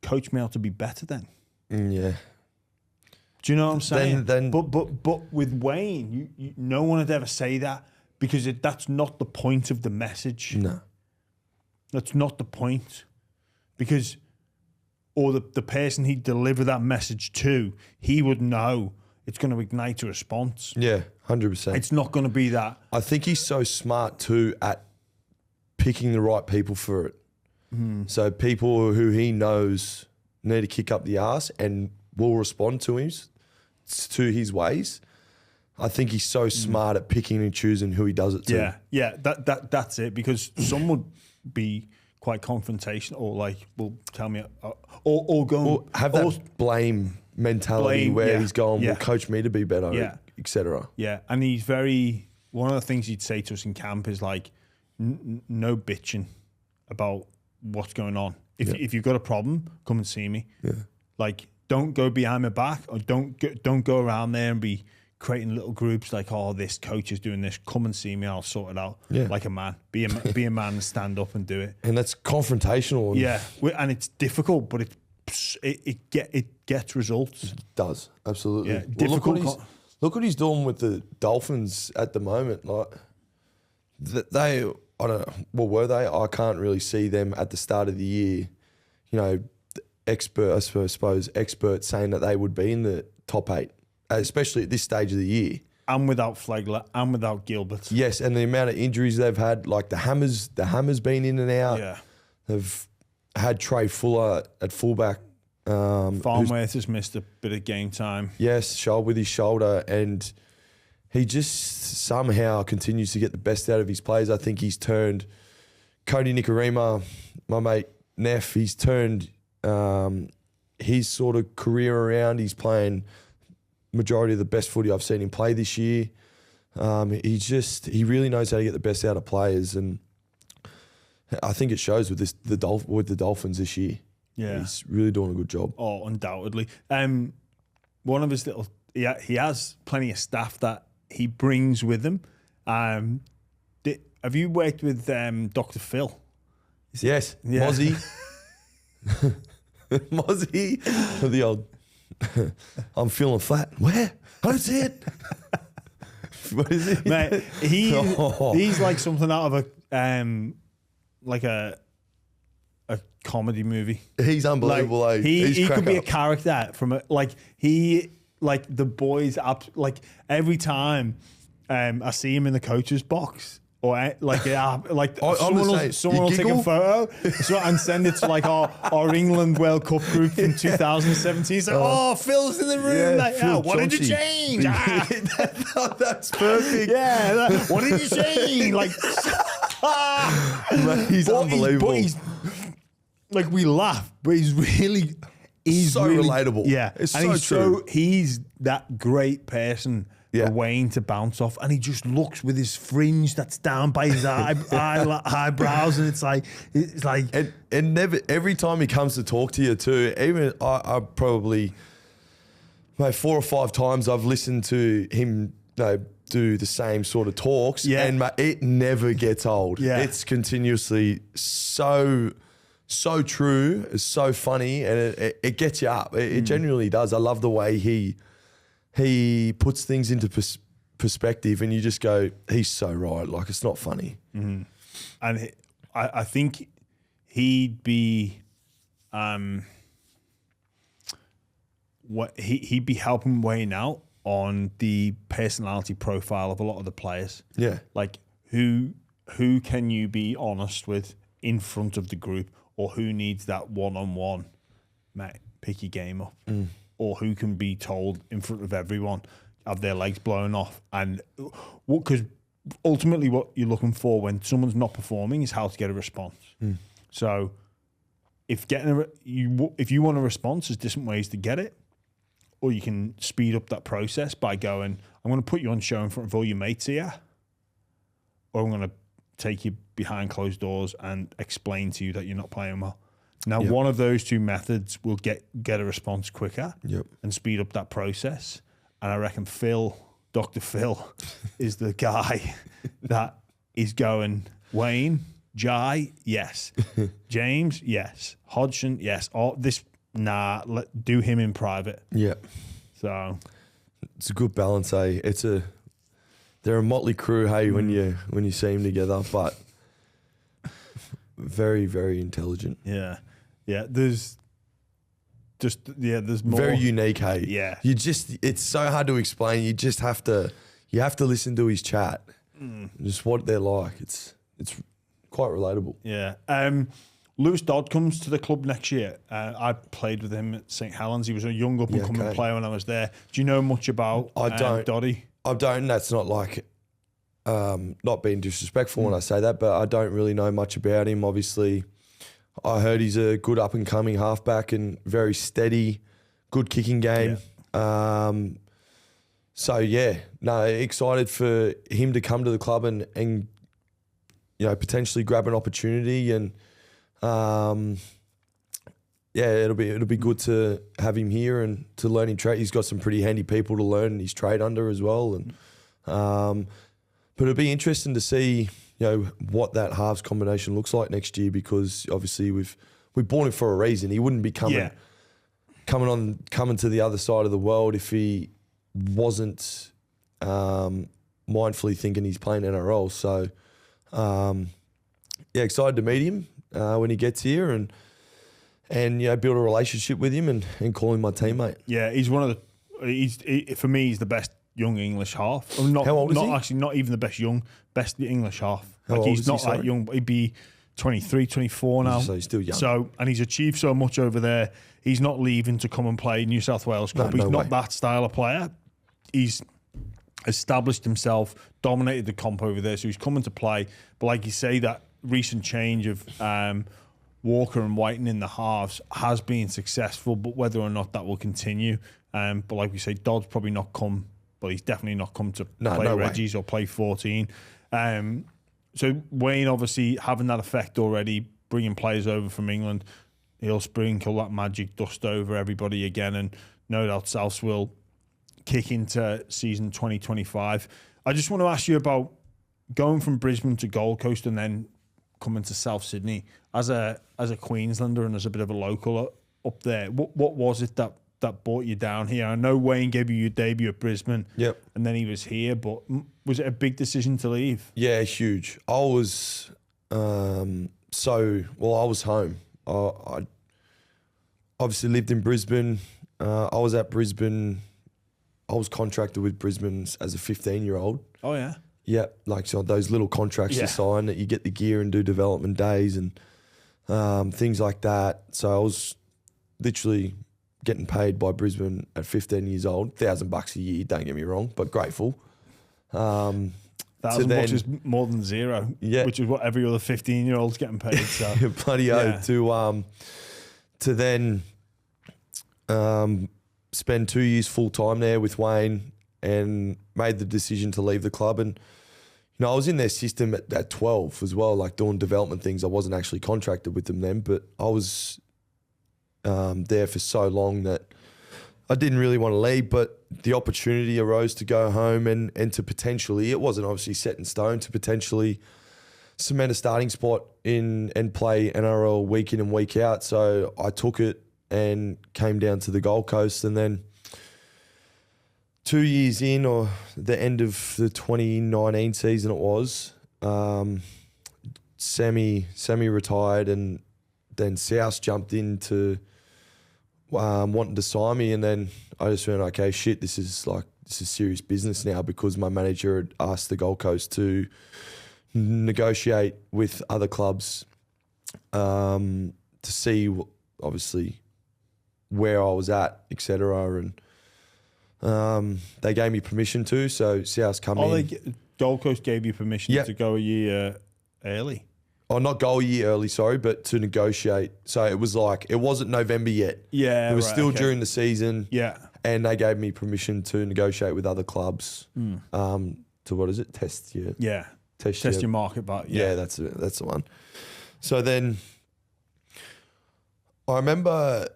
coach me how to be better then. Yeah. Do you know what I'm saying? Then but with Wayne, no one would ever say that, because that's not the point of the message. No. That's not the point. Because, or the person he delivered that message to, he would know it's going to ignite a response. Yeah, 100%. It's not going to be that. I think he's so smart too at picking the right people for it. So people who he knows need to kick up the arse and will respond to his ways. I think he's so smart at picking and choosing who he does it to. Yeah. That's it. Because some would be quite confrontational, or like, well, tell me, or go Or have that blame mentality where he's going, well, coach me to be better, etc. Yeah, and he's one of the things he'd say to us in camp is like, no bitching about what's going on. If you've got a problem, come and see me. Yeah. Like, don't go behind my back, or don't go around there and be creating little groups like, oh, this coach is doing this. Come and see me. I'll sort it out. Yeah. Like a man. Be a man and stand up and do it. And that's confrontational. And it's difficult, but it gets results. It does, absolutely. Yeah, well, look what he's doing with the Dolphins at the moment. Like I don't know, what were they? I can't really see them at the start of the year, experts saying that they would be in the top 8, especially at this stage of the year. And without Flegler and without Gilbert. Yes, and the amount of injuries they've had, like the Hammer's been in and out. Yeah. They've had Trey Fuller at fullback. Farnworth has missed a bit of game time. Yes, with his shoulder, and he just somehow continues to get the best out of his players. I think he's turned Cody Nikorima, my mate Neff, he's turned his sort of career around. He's playing majority of the best footy I've seen him play this year. He really knows how to get the best out of players, and I think it shows with the Dolphins this year. Yeah, he's really doing a good job. Oh, undoubtedly. One of his he has plenty of staff that he brings with him. Have you worked with Dr. Phil? Yes, yeah. Mozzie. Mozzie. The old, I'm feeling flat. Where? I don't see it. What is it? Mate, he's like something out of a comedy movie. He's unbelievable. Like, he could be a character from the boys up. Like every time I see him in the coach's box, or someone will take a photo and send it to like our England World Cup group from 2017. He's like, oh, Phil's in the room. What did you change? That's perfect. Yeah, what did you change? Like, he's unbelievable. Like, we laugh, but he's so really relatable. Yeah, it's and so true. He's that great person for Wayne to bounce off, and he just looks with his fringe that's down by his eyebrows, and it's like and never every time he comes to talk to you too. Even I probably 4 or 5 times I've listened to him do the same sort of talks, and it never gets old. Yeah, it's continuously so true, it's so funny, and it gets you up. It genuinely does. I love the way he puts things into perspective, and you just go, he's so right. Like, it's not funny. Mm-hmm. And I think he'd be he'd be helping Wayne out on the personality profile of a lot of the players. Yeah, like who can you be honest with in front of the group, or who needs that one-on-one, mate, pick your game up, or who can be told in front of everyone, have their legs blown off. And because ultimately what you're looking for when someone's not performing is how to get a response. So if you want a response, there's different ways to get it, or you can speed up that process by going, I'm going to put you on show in front of all your mates here, or I'm going to take you behind closed doors and explain to you that you're not playing well. Now, one of those two methods will get a response quicker and speed up that process. And I reckon Dr. Phil, is the guy that is going, Wayne, Jai, yes. James, yes. Hodgson, yes. Do him in private. Yeah. So it's a good balance, eh? They're a motley crew, hey, when you see them together, but very, very intelligent. Yeah. Yeah. There's more. Very unique, hey. Yeah. It's so hard to explain. You have to listen to his chat. Just what they're like. It's quite relatable. Yeah. Lewis Dodd comes to the club next year. I played with him at St. Helens. He was a young up-and-coming player when I was there. Do you know much about Doddy? I don't. That's not like not being disrespectful when I say that, but I don't really know much about him. Obviously, I heard he's a good up-and-coming halfback and very steady, good kicking game. Yeah. Excited for him to come to the club and potentially grab an opportunity, and it'll be good to have him here and to learn his trade. He's got some pretty handy people to learn his trade under as well, and but it'll be interesting to see what that halves combination looks like next year, because obviously we bought him for a reason. He wouldn't be coming to the other side of the world if he wasn't mindfully thinking he's playing NRL. So excited to meet him when he gets here, and and build a relationship with him and call him my teammate. Yeah, he's one of the. For me, he's the best young English half. Not, How old is he? Actually, not even the best English half. How like old he's is he, not that young. He'd be 23, 24 now. So he's still young. And he's achieved so much over there. He's not leaving to come and play New South Wales Cup. He's not that style of player. He's established himself, dominated the comp over there, so he's coming to play. But like you say, that recent change of Walker and Whiten in the halves has been successful, but whether or not that will continue. But like we say, Dodd's probably not come, but he's definitely not come to play Reggie's or play 14. So Wayne obviously having that effect already, bringing players over from England, he'll sprinkle that magic dust over everybody again, and no doubt Souths will kick into season 2025. I just want to ask you about going from Brisbane to Gold Coast and then coming to South Sydney as a Queenslander and as a bit of a local up there. What was it that brought you down here? I know Wayne gave you your debut at Brisbane, and then he was here, but was it a big decision to leave? Yeah, huge. I was I was home. I obviously lived in Brisbane. I was at Brisbane. I was contracted with Brisbane as a 15-year-old. Oh, yeah? Yeah, like so those little contracts you sign that you get the gear and do development days and things like that. So I was literally getting paid by Brisbane at 15 years old, $1,000 a year, don't get me wrong, but grateful. $1,000 is more than zero, which is what every other 15-year-old's getting paid. So bloody to then spend 2 years full time there with Wayne and made the decision to leave the club. And I was in their system at 12 as well, like doing development things. I wasn't actually contracted with them then, but I was there for so long that I didn't really want to leave, but the opportunity arose to go home and to potentially, it wasn't obviously set in stone, to potentially cement a starting spot in and play NRL week in and week out. So I took it and came down to the Gold Coast, and then 2 years in, or the end of the 2019 season it was, Sammy retired, and then South jumped into wanting to sign me, and then I just went, okay, shit, this is serious business now, because my manager had asked the Gold Coast to negotiate with other clubs to see, obviously, where I was at, etc. And they gave me permission to, so South's come in. Gold Coast gave you permission to go a year early? Oh, not go a year early, sorry, but to negotiate. So it was like, it wasn't November yet. Yeah, it was still during the season. Yeah. And they gave me permission to negotiate with other clubs to, what is it, test your... Yeah, test your market, but yeah, that's the one. So then I remember...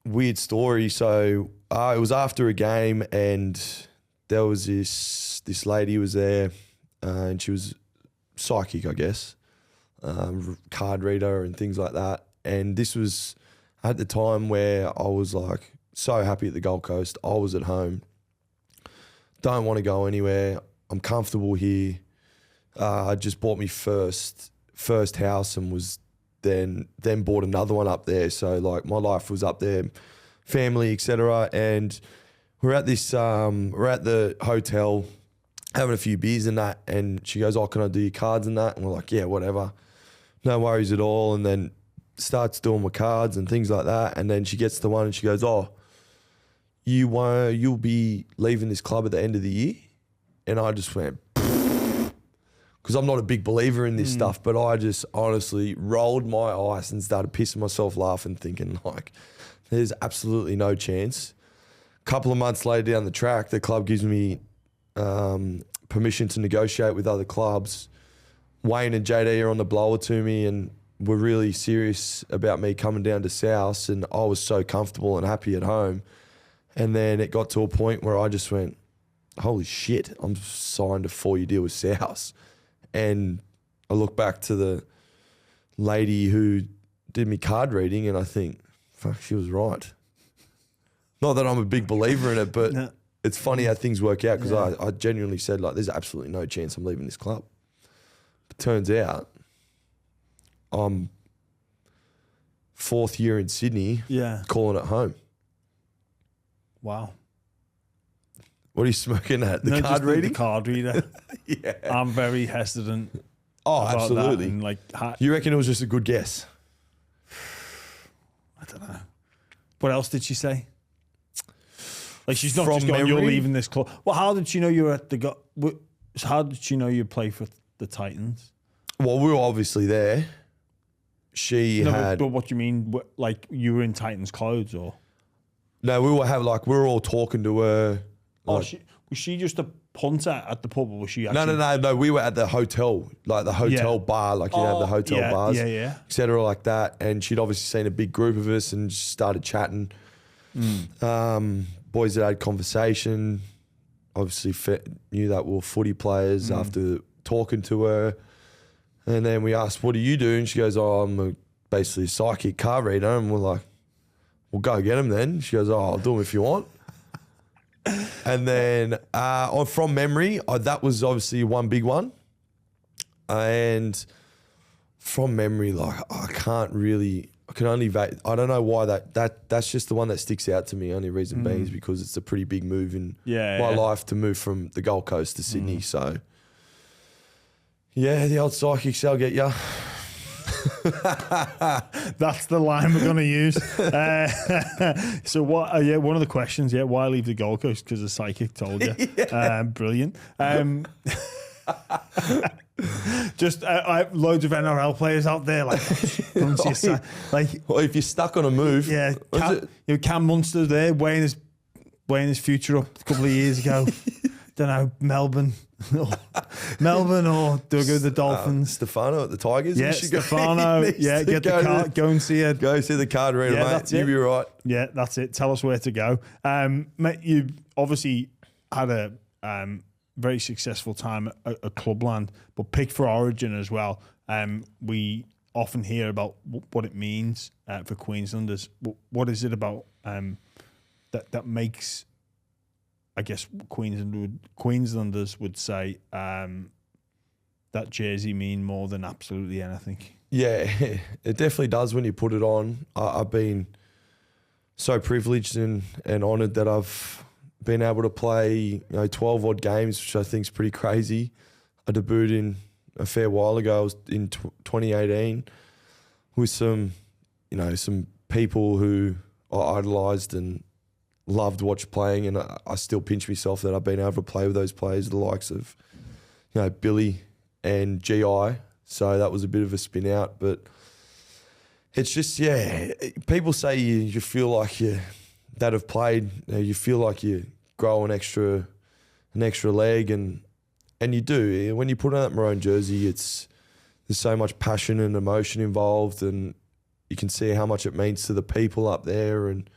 weird story. So it was after a game, and there was this lady was there, and she was psychic, I guess, card reader and things like that. And this was at the time where I was like so happy at the Gold Coast. I was at home, don't want to go anywhere. I'm comfortable here. I just bought me first house and was then bought another one up there. So like my life was up there, family, etc. And we're at this, we're at the hotel having a few beers and that. And she goes, "Oh, can I do your cards and that?" And we're like, "Yeah, whatever, no worries at all." And then starts doing my cards and things like that. And then she gets to one and she goes, "Oh, you'll be leaving this club at the end of the year." And I just went, because I'm not a big believer in this stuff, but I just honestly rolled my eyes and started pissing myself laughing, thinking like, there's absolutely no chance. A couple of months later down the track, the club gives me permission to negotiate with other clubs. Wayne and JD are on the blower to me and were really serious about me coming down to South, and I was so comfortable and happy at home. And then it got to a point where I just went, holy shit, I'm signed a 4-year deal with South. And I look back to the lady who did me card reading and I think, fuck, she was right. Not that I'm a big believer in it, but it's funny how things work out, because I genuinely said, like, there's absolutely no chance I'm leaving this club. But turns out I'm 4th year in Sydney, calling it home. Wow. What are you smoking at? The card reading? The card reader. Yeah. I'm very hesitant. Oh, about absolutely. That and like, you reckon it was just a good guess? I don't know. What else did she say? Like, she's not From just going, you're memory? leaving this club. Well, how did she know you were at the... How did she know you play for the Titans? Well, we were obviously there. She had... But what do you mean? Like, you were in Titans clothes, or...? No, we were all talking to her. Was she just a punter at the pub, or was she actually... No. We were at the hotel, like the hotel bar, like you have the hotel bars, etc., like that. And she'd obviously seen a big group of us and just started chatting. Boys that had conversation, obviously knew that we were footy players after talking to her. And then we asked, what do you do? And she goes, oh, I'm basically a psychic card reader. And we're like, well, go get them then. She goes, oh, I'll do them if you want. And then from memory, that was obviously one big one. And from memory, like I can only I don't know why that's just the one that sticks out to me. Only reason being is because it's a pretty big move in my life to move from the Gold Coast to Sydney. So yeah, the old psychic shall get ya. That's the line we're going to use. So what? One of the questions. Yeah, why leave the Gold Coast? Because the psychic told you. Brilliant. Just loads of NRL players out there, like well, if you're stuck on a move, Cam Munster there weighing his future up a couple of years ago. Don't know, Melbourne or do I go to the Dolphins? Stefano at the Tigers. Yeah, Stefano. Yeah, get the card. Go and see it. Go see the card reader, mate. You'll be right. Yeah, that's it. Tell us where to go. Mate, you obviously had a very successful time at Clubland, but picked for Origin as well. We often hear about what it means for Queenslanders. What is it about that makes, I guess, Queenslanders would say that jersey mean more than absolutely anything? Yeah, it definitely does when you put it on. I've been so privileged and honoured that I've been able to play 12 odd games, which I think is pretty crazy. I debuted in a fair while ago. I was in 2018 with some people who I idolised and loved watch playing, and I still pinch myself that I've been able to play with those players, the likes of Billy and GI. So that was a bit of a spin out, but it's just people say you feel like that have played, you feel like you grow an extra leg, and you do. When you put on that maroon jersey, there's so much passion and emotion involved, and you can see how much it means to the people up there, and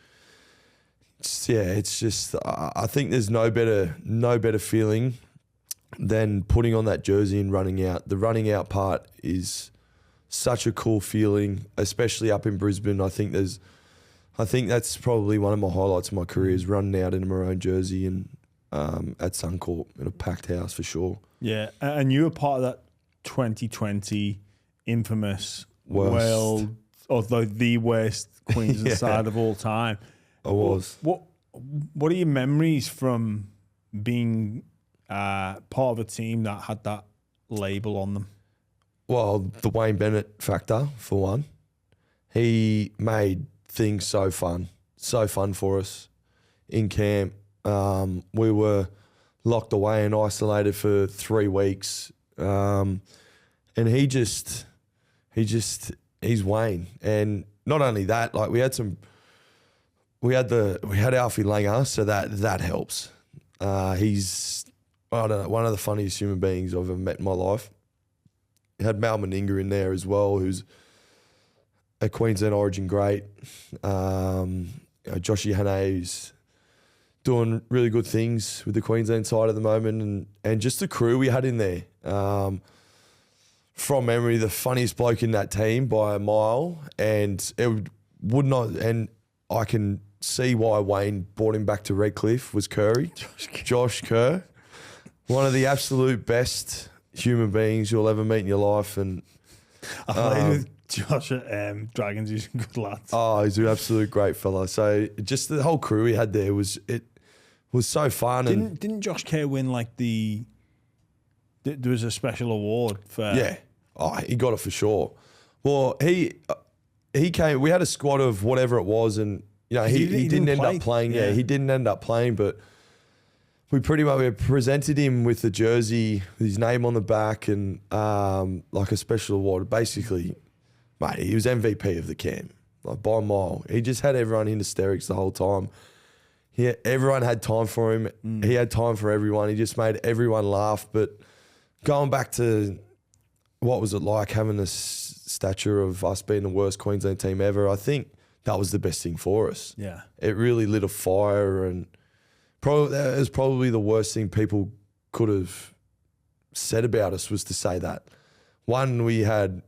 it's just I think there's no better feeling than putting on that jersey and running out. The running out part is such a cool feeling, especially up in Brisbane. I think that's probably one of my highlights of my career is running out in a maroon jersey and at Suncorp in a packed house for sure. Yeah, and you were part of that 2020 infamous world, although the worst Queensland side of all time. I was. What are your memories from being part of a team that had that label on them? Well, the Wayne Bennett factor, for one. He made things so fun for us in camp. We were locked away and isolated for 3 weeks, and he's Wayne. And not only that, like we had Alfie Langer, so that helps. He's one of the funniest human beings I've ever met in my life. Had Mal Meninga in there as well, who's a Queensland Origin great. Joshy Hane, who's doing really good things with the Queensland side at the moment, and just the crew we had in there. From memory, the funniest bloke in that team by a mile, and I can see why Wayne brought him back to Redcliffe was Curry, Josh Kerr, one of the absolute best human beings you'll ever meet in your life. And I played with Josh at Dragons, he's a good lad. Oh, he's an absolute great fella. So just the whole crew we had there was so fun. Didn't Josh Kerr win like there was a special award for? Yeah, he got it for sure. Well, he came. We had a squad of whatever it was, and he didn't end up playing. Yeah, he didn't end up playing, but we presented him with the jersey with his name on the back and like a special award. Basically, mate, he was MVP of the camp, like by a mile. He just had everyone in hysterics the whole time. Everyone had time for him. He had time for everyone. He just made everyone laugh. But going back to what was it like having the stature of us being the worst Queensland team ever, I think that was the best thing for us. Yeah. It really lit a fire, and that was probably the worst thing people could have said about us, was to say that. One, we had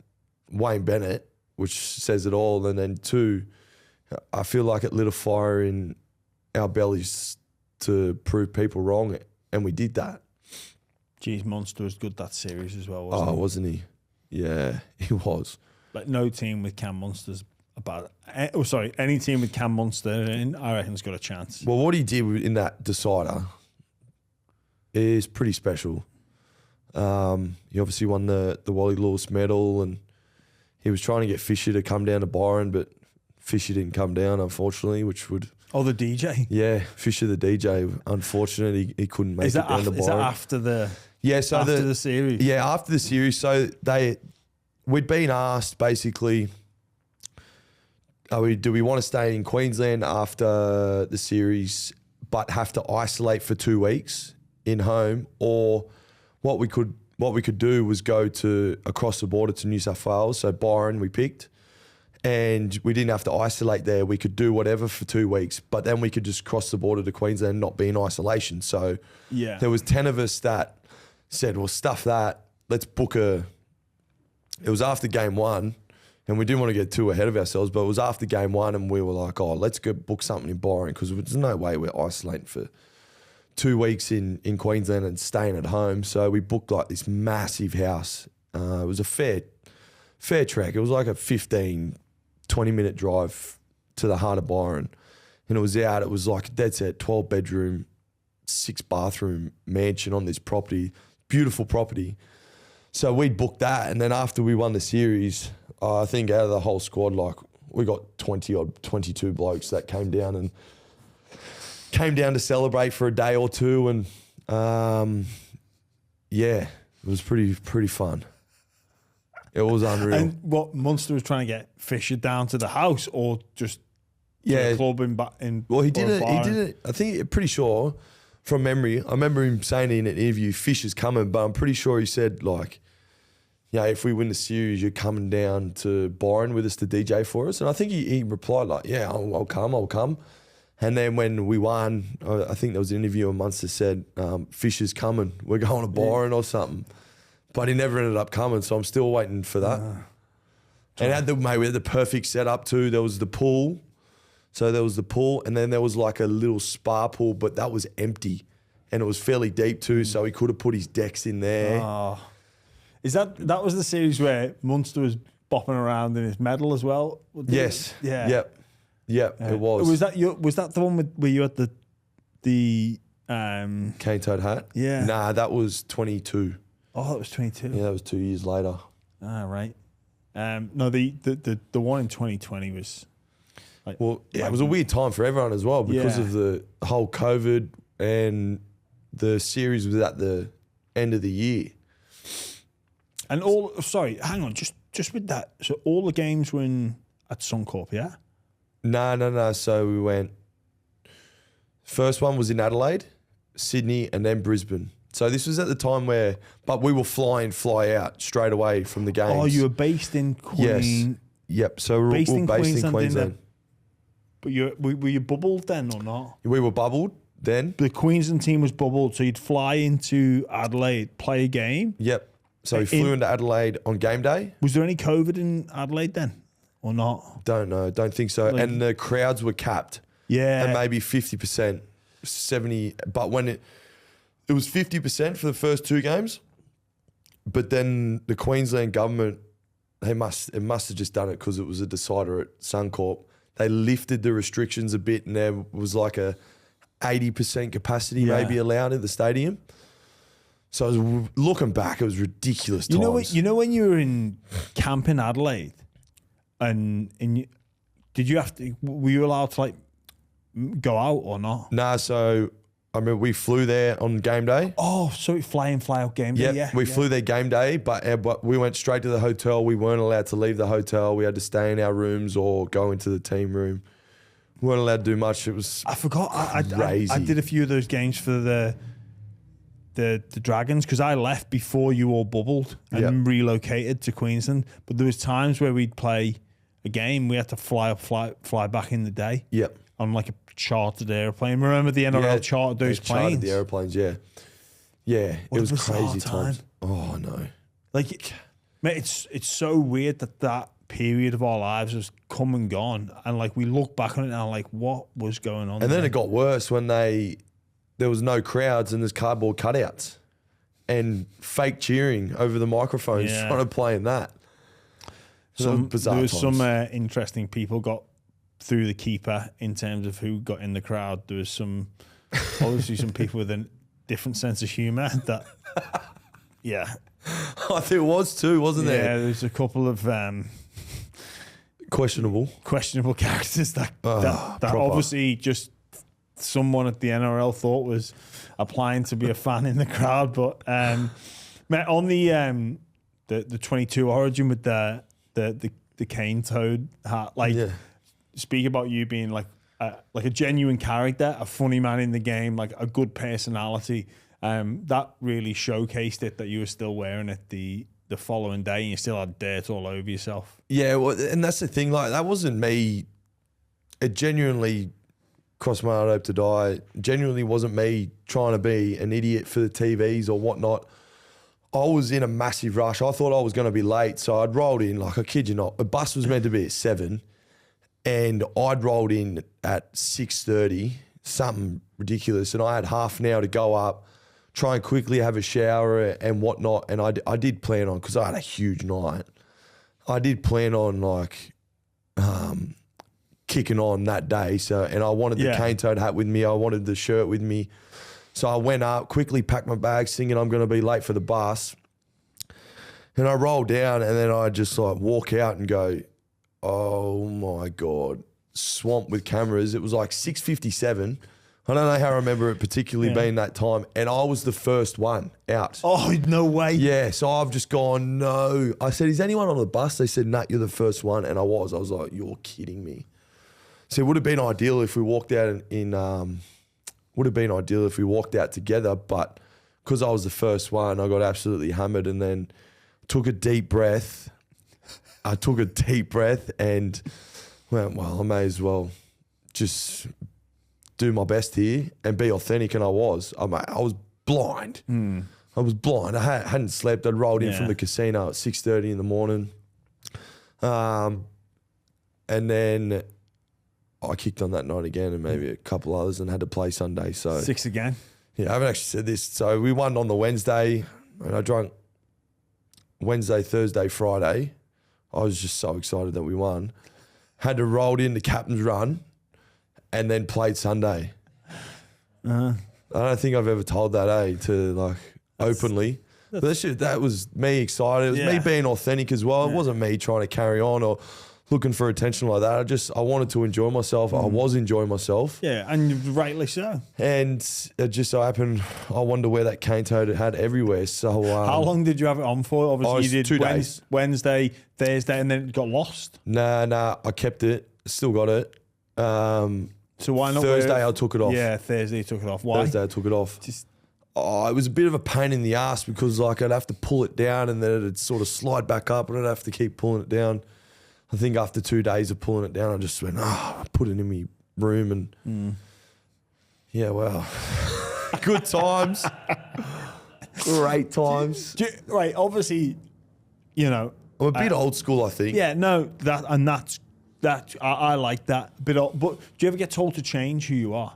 Wayne Bennett, which says it all, and then two, I feel like it lit a fire in our bellies to prove people wrong, and we did that. Geez, Munster was good that series as well, Wasn't he? Yeah, he was. Like no team with Cam Munster's any team with Cam Munster in, I reckon, has got a chance. Well, what he did in that decider is pretty special. He obviously won the Wally Lewis medal, and he was trying to get Fisher to come down to Byron, but Fisher didn't come down, unfortunately, which would... Oh, the DJ? Yeah, Fisher the DJ. Unfortunately, he couldn't make it down to Byron. Is that after the... Yeah, so after the series? Yeah, after the series. So we'd been asked, basically... do we want to stay in Queensland after the series but have to isolate for 2 weeks in home, or what we could do was go to across the border to New South Wales, so Byron we picked, and we didn't have to isolate there. We could do whatever for 2 weeks, but then we could just cross the border to Queensland and not be in isolation. So there was 10 of us that said, well, stuff that, let's book it was after game one. And we didn't want to get too ahead of ourselves, but it was after game one, and we were like, let's go book something in Byron, because there's no way we're isolating for 2 weeks in Queensland and staying at home. So we booked like this massive house. It was a fair trek. It was like a 15, 20-minute drive to the heart of Byron. And it was like a dead set 12-bedroom, 6-bathroom mansion on this property, beautiful property. So we'd booked that, and then after we won the series... I think out of the whole squad, like we got 22 blokes that came down to celebrate for a day or two, and it was pretty fun. It was unreal. And what, Munster was trying to get Fisher down to the house, or just the club in? Well, he did it. I think pretty sure from memory. I remember him saying in an interview, "Fisher's coming," but I'm pretty sure he said like, if we win the series, you're coming down to Byron with us to DJ for us. And I think he replied like, yeah, I'll come. And then when we won, I think there was an interview and Munster said, Fisher's coming. We're going to Byron or something. But he never ended up coming, so I'm still waiting for that. And we had the perfect setup too. There was the pool. So there was the pool, and then there was like a little spa pool, but that was empty. And it was fairly deep too, so he could have put his decks in there. Oh. Is that was the series where Munster was bopping around in his medal as well? Yes. Yeah. Yep. It was. Was that the one where you had the cane toad hat? Yeah. Nah, that was 22. Oh, that was 22. Yeah, that was 2 years later. Ah, right. No, the one in 2020 was. It was a weird time for everyone as well because of the whole COVID, and the series was at the end of the year. And hang on, just with that. So all the games were at Suncorp, yeah? No. So we went. First one was in Adelaide, Sydney, and then Brisbane. So this was at the time but we were fly out straight away from the games. Oh, you were based in Queensland. Yes. Yep. So we're based in Queensland. But were you bubbled then or not? We were bubbled then. The Queensland team was bubbled, so you'd fly into Adelaide, play a game. Yep. So we flew into Adelaide on game day. Was there any COVID in Adelaide then or not? Don't know. Don't think so. And the crowds were capped. Yeah. And maybe 50%, 70%. But when it was 50% for the first 2 games, but then the Queensland government it must have just done it because it was a decider at Suncorp. They lifted the restrictions a bit, and there was like a 80% capacity maybe allowed in the stadium. So looking back, it was ridiculous times. You know when you were in camp in Adelaide, and did you have to? Were you allowed to like go out or not? Nah, so I mean, we flew there on game day. Oh, so fly in, fly out game day. Yep, we flew there game day, but we went straight to the hotel. We weren't allowed to leave the hotel. We had to stay in our rooms or go into the team room. We weren't allowed to do much. It was I forgot. crazy. I did a few of those games for the Dragons because I left before you all bubbled and relocated to Queensland. But there was times where we'd play a game, we had to fly back in the day. Yep. On like a chartered airplane. Remember the NRL chartered those planes? Chartered the airplanes, yeah. Yeah, What it was a bizarre crazy times. time. Oh, no. Like, mate, it's so weird that period of our lives has come and gone. And like, we look back on it now, like, what was going on? And then it got worse when there was no crowds and there's cardboard cutouts and fake cheering over the microphones trying to play in that. There was times. some interesting people got through the keeper in terms of who got in the crowd. There was obviously some people with a different sense of humour that, I think it was too, wasn't there? Yeah, there's a couple of Questionable characters that obviously just someone at the NRL thought was applying to be a fan in the crowd. But mate, on the 22 Origin with the cane toad hat, speak about you being like a genuine character, a funny man in the game, like a good personality. That really showcased it that you were still wearing it the following day and you still had dirt all over yourself. Yeah, well, and that's the thing. Like, that wasn't me. It genuinely crossed my heart, hope to die. Genuinely wasn't me trying to be an idiot for the TVs or whatnot. I was in a massive rush. I thought I was going to be late, so I'd rolled in. Like, I kid you not, the bus was meant to be at 7, and I'd rolled in at 6:30, something ridiculous, and I had half an hour to go up, try and quickly have a shower and whatnot. And I did plan on, because I had a huge night, I did plan on like kicking on that day. So, and I wanted the cane toad hat with me. I wanted the shirt with me. So I went up, quickly packed my bags, thinking I'm going to be late for the bus. And I roll down, and then I just like walk out and go, oh my God, swamped with cameras. It was like 6:57. I don't know how I remember it particularly being that time. And I was the first one out. Oh, no way. Yeah, so I've just gone, no. I said, is anyone on the bus? They said, Nat, you're the first one. And I was like, you're kidding me. So it would have been ideal if we walked out would have been ideal if we walked out together. But because I was the first one, I got absolutely hammered and then took a deep breath. I took a deep breath and went, well, I may as well just do my best here and be authentic. And I was. I was blind. I was blind. I hadn't slept. I'd rolled in from the casino at 6:30 in the morning. And then I kicked on that night again and maybe a couple others and had to play Sunday. So 6 again? Yeah, I haven't actually said this. So we won on the Wednesday and I drank Wednesday, Thursday, Friday. I was just so excited that we won. Had to roll in the captain's run and then played Sunday. I don't think I've ever told that, to like openly. But that was me excited. It was me being authentic as well. It wasn't me trying to carry on or looking for attention like that. I wanted to enjoy myself. I was enjoying myself. Yeah, and rightly so. And it just so happened I wanted to wear that cane toad it had everywhere. So how long did you have it on for? Obviously, you did 2 days. Wednesday, Thursday, and then it got lost. Nah, I kept it. Still got it. So why not Thursday I took it off. Yeah, Thursday you took it off. Why? Thursday I took it off. It was a bit of a pain in the ass because like I'd have to pull it down and then it'd sort of slide back up and I'd have to keep pulling it down. I think after 2 days of pulling it down, I just went, I put it in my room and yeah, well, good times. Great times. Right, obviously, you know. I'm a bit old school, I think. Yeah, no, I like that. But do you ever get told to change who you are?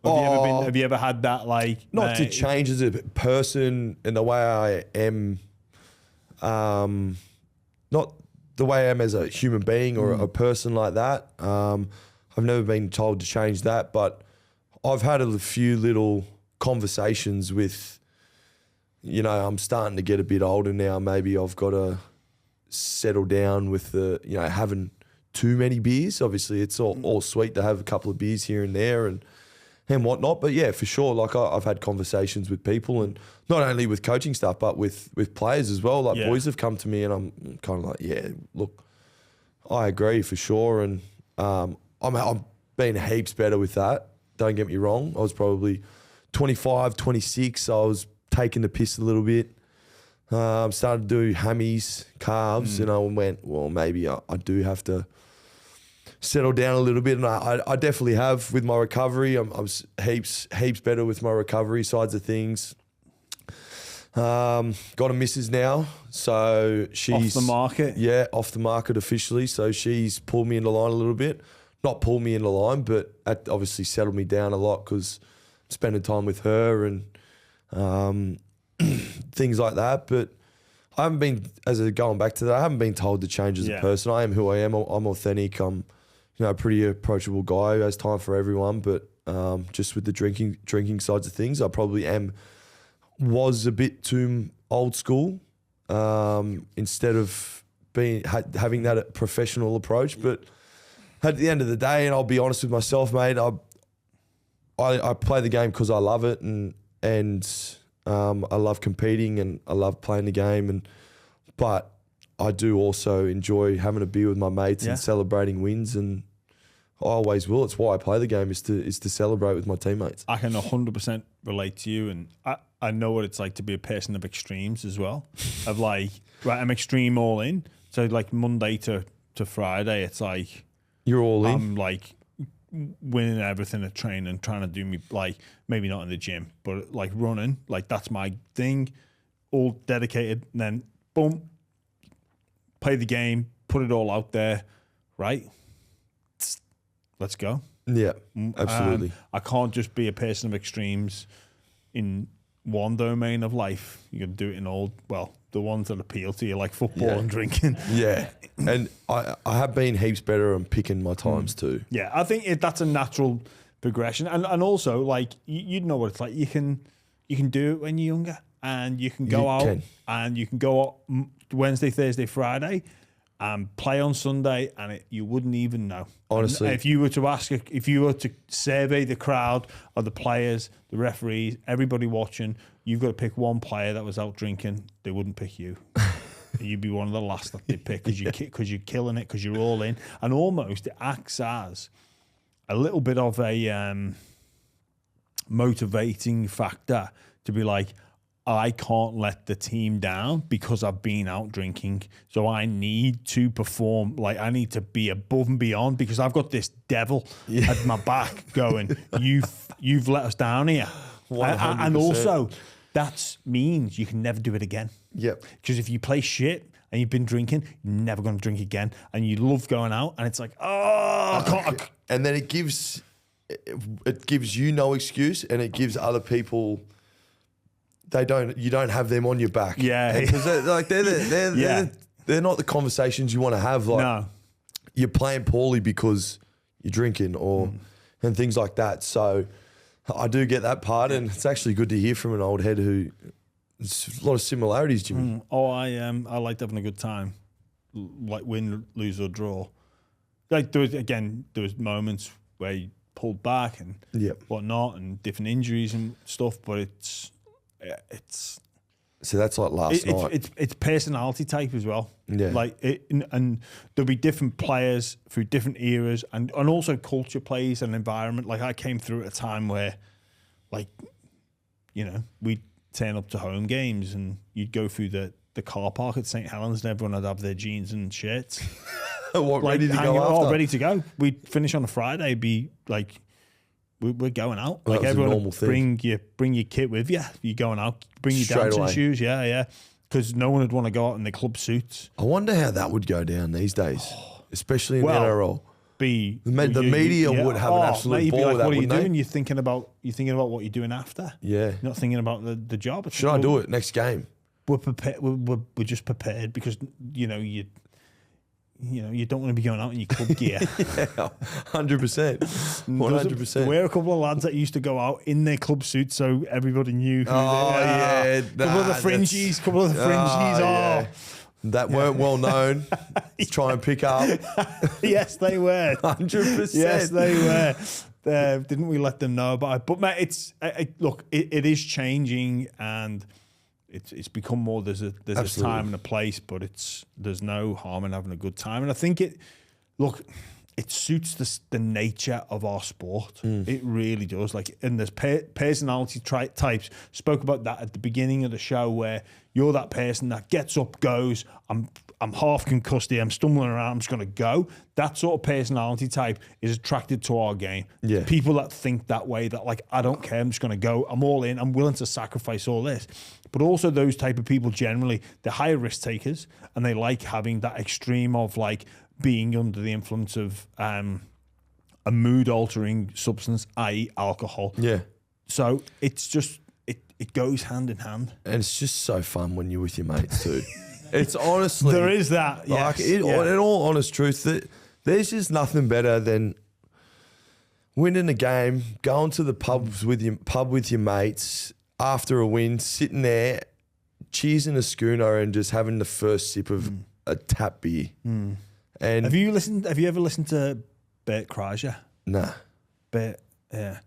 Have you ever had that like... Not to change as a person and the way I am, not the way I am as a human being or a person like that. I've never been told to change that, but I've had a few little conversations with, I'm starting to get a bit older now. Maybe I've got to settle down with having too many beers. Obviously, it's all sweet to have a couple of beers here and there and whatnot. But yeah, for sure, like I've had conversations with people, and not only with coaching stuff, but with players as well. Like boys have come to me, and I'm kind of like, yeah, look, I agree for sure, and I'm being heaps better with that. Don't get me wrong. I was probably 25, 26. I was taking the piss a little bit. Started to do hammies, calves, and I went, well, maybe I do have to settle down a little bit, and I definitely have with my recovery. I'm heaps better with my recovery sides of things. Got a missus now, so she's off the market. Yeah, off the market officially. So she's pulled me into line a little bit. Not pulled me into line, but obviously settled me down a lot because I'm spending time with her and things like that. But I haven't been, going back to that, I haven't been told to change as a person. I am who I am. I'm authentic. I'm a pretty approachable guy who has time for everyone. But just with the drinking sides of things, I probably was a bit too old school instead of having that professional approach. But at the end of the day, and I'll be honest with myself, mate, I play the game because I love it, and I love competing and I love playing the game, but I do also enjoy having a beer with my mates and celebrating wins, and I always will. It's why I play the game, is to celebrate with my teammates. I can 100% relate to you, and I know what it's like to be a person of extremes as well. Of like, right, I'm extreme all in. So like Monday to Friday, it's like you're all in. I'm like winning everything at training, trying to do me, like, maybe not in the gym, but like running, like that's my thing, all dedicated, and then boom, play the game, put it all out there, right? Let's go. Yeah, absolutely. I can't just be a person of extremes in one domain of life. You got to do it in all, well, the ones that appeal to you, like football and drinking. Yeah, and I have been heaps better on picking my times too. Yeah, I think that's a natural progression, and also like you know what it's like. You can do it when you're younger, and you can go out and you can go out Wednesday, Thursday, Friday, and play on Sunday, and you wouldn't even know. Honestly, and if you were to survey the crowd of the players, the referees, everybody watching, you've got to pick one player that was out drinking. They wouldn't pick you. You'd be one of the last that they pick because you're killing it, because you're all in, and almost it acts as a little bit of a motivating factor to be like, I can't let the team down because I've been out drinking. So I need to perform, like I need to be above and beyond because I've got this devil at my back going, you've let us down here. 100%. And also that means you can never do it again. Yep. Because if you play shit and you've been drinking, you're never going to drink again. And you love going out and it's like, I can't. And then it gives you no excuse, and it gives other people, you don't have them on your back. Yeah. Because they're not the conversations you want to have. Like, no. You're playing poorly because you're drinking and things like that. So I do get that part, and it's actually good to hear from an old head who, there's a lot of similarities, Jimmy. I liked having a good time, like win, lose or draw. Like there was moments where you pulled back and whatnot, and different injuries and stuff, but it's so that's like last night. It's personality type as well. Yeah. Like and there'll be different players through different eras, and also culture plays and environment. Like I came through at a time where, like, we'd turn up to home games and you'd go through the car park at St. Helens and everyone would have their jeans and shirts. Ready to go after? Ready to go. We'd finish on a Friday, be like, we're going out. Well, like everyone would bring your kit with you. You're going out. Bring your dancing shoes. Yeah. Because no one would want to go out in their club suits. I wonder how that would go down these days, especially in the NRL. The media would have an absolute ball with that, what are you wouldn't doing? they? You're thinking about what you're doing after. Yeah. You're not thinking about the job. Should I do it next game? We're prepared. We're just prepared because you don't want to be going out in your club gear. 100%. 100%. We're a couple of lads that used to go out in their club suits, so everybody knew who couple of the fringies. Yeah. That weren't well known. Try and pick up. Yes, they were. 100%. Yes, they were. Didn't we let them know about it? But mate, it is changing, and it's become more. There's a time and a place, but there's no harm in having a good time. And I think it suits the nature of our sport. It really does. Like, and there's personality types. Spoke about that at the beginning of the show, where you're that person that gets up, goes, I'm half concussed here, I'm stumbling around, I'm just going to go. That sort of personality type is attracted to our game. Yeah. People that think that way, that like, I don't care, I'm just going to go, I'm all in, I'm willing to sacrifice all this. But also those type of people generally, they're higher risk takers, and they like having that extreme of like being under the influence of a mood altering substance, i.e. alcohol. Yeah. So it's just, it goes hand in hand. And it's just so fun when you're with your mates too. It's honestly... There is that, yes. Like, in all honest truth, there's just nothing better than winning a game, going to the pub with your mates after a win, sitting there, cheersing a schooner and just having the first sip of a tap beer. And Have you ever listened to Bert Kreischer? Nah. Bert, yeah.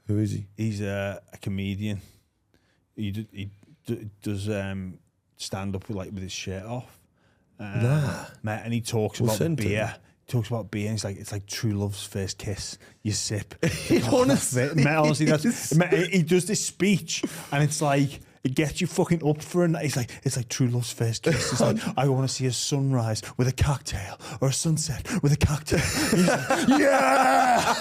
Who is he? He's a comedian. He does stand up with his shirt off. Mate, and he talks about beer. He talks about beer, and it's like true love's first kiss. You sip. Honestly, he does this speech, and it's like, it gets you fucking up for a night. It's like true love's first kiss. It's like, I want to see a sunrise with a cocktail, or a sunset with a cocktail. He's like, yeah!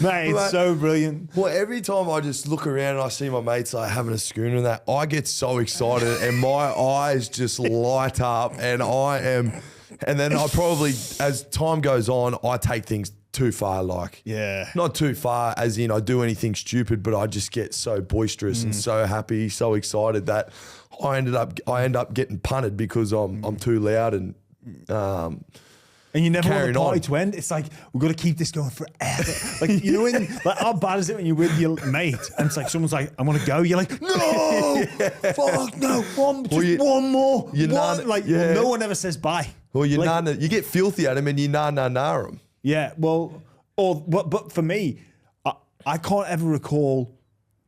Mate, it's so brilliant. Well, every time I just look around and I see my mates like having a schooner and that, I get so excited and my eyes just light up, and then I probably, as time goes on, I take things too far, not too far as in I do anything stupid, but I just get so boisterous and so happy, so excited that I end up getting punted because I'm too loud and you never want the party on. to end. It's like, we've got to keep this going forever. Like, when, like, how bad is it when you're with your mate and it's like, someone's like, I want to go. You're like, no, fuck, no, one more. No one ever says bye. Well, you get filthy at him and you nah him. Yeah, well, but for me, I can't ever recall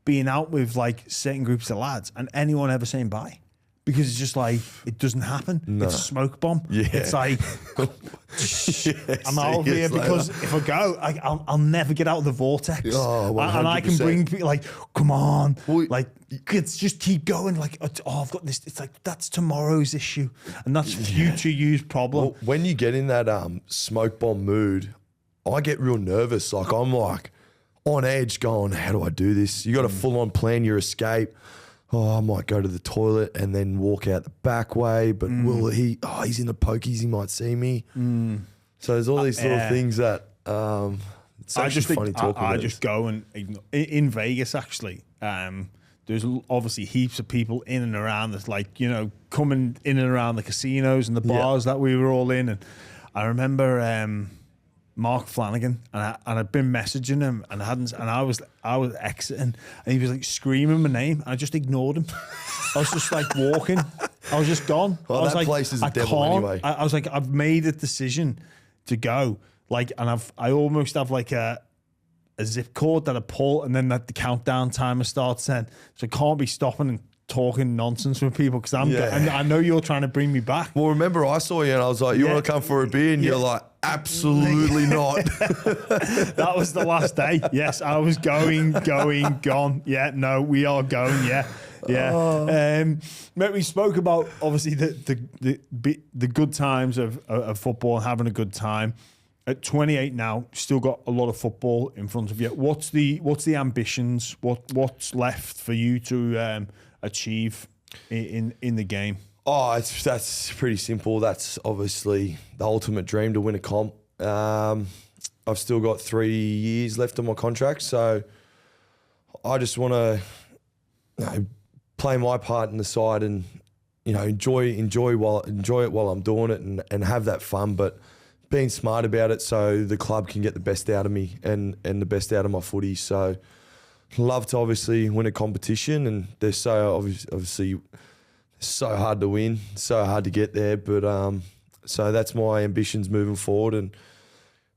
being out with like certain groups of lads and anyone ever saying bye. Because it's just like, it doesn't happen. No. It's a smoke bomb. Yeah. It's like, I'm out of here because if I go, I'll never get out of the vortex. Oh, 100%. And I can bring people like, come on. Like, let's just keep going. Like, I've got this. It's like, that's tomorrow's issue. And that's future you's problem. Well, when you get in that smoke bomb mood, I get real nervous. Like, I'm like on edge going, how do I do this? You got to full on plan your escape. Oh, I might go to the toilet and then walk out the back way, but will he? Oh, he's in the pokies. He might see me. So there's all these little things that it's actually funny talking about. I just go and in Vegas actually. There's obviously heaps of people in and around. That's like coming in and around the casinos and the bars that we were all in. And I remember Mark Flanagan, and I'd been messaging him, and I was exiting, and he was like screaming my name, and I just ignored him. I was just like walking. I was just gone. Well, I was that like, place is a devil anyway. I was like, I've made a decision to go, like, and I almost have like a zip cord that I pull, and then that the countdown timer starts then, so I can't be stopping and talking nonsense with people because I know you're trying to bring me back. Well, remember I saw you and I was like, you want to come for a beer? And you're like, absolutely not. That was the last day. Yes, I was gone. Yeah, no, we are going. Yeah. Mate, we spoke about obviously the good times of football and having a good time. At 28 now, still got a lot of football in front of you. What's the ambitions? What's left for you to achieve in the game? Oh, that's pretty simple. That's obviously the ultimate dream, to win a comp. I've still got 3 years left on my contract, so I just want to play my part in the side and enjoy it while I'm doing it and have that fun, but being smart about it so the club can get the best out of me and the best out of my footy. So love to obviously win a competition, and they're so obviously so hard to win, so hard to get there. But so that's my ambitions moving forward, and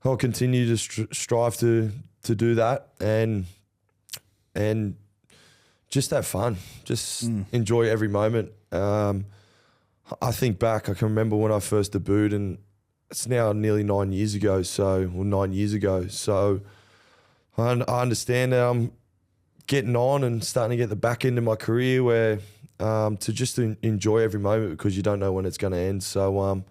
I'll continue to strive to do that and just have fun, just enjoy every moment. I think back, I can remember when I first debuted, and it's now nearly 9 years ago. So I understand that I'm getting on and starting to get the back end of my career where to just enjoy every moment, because you don't know when it's going to end. So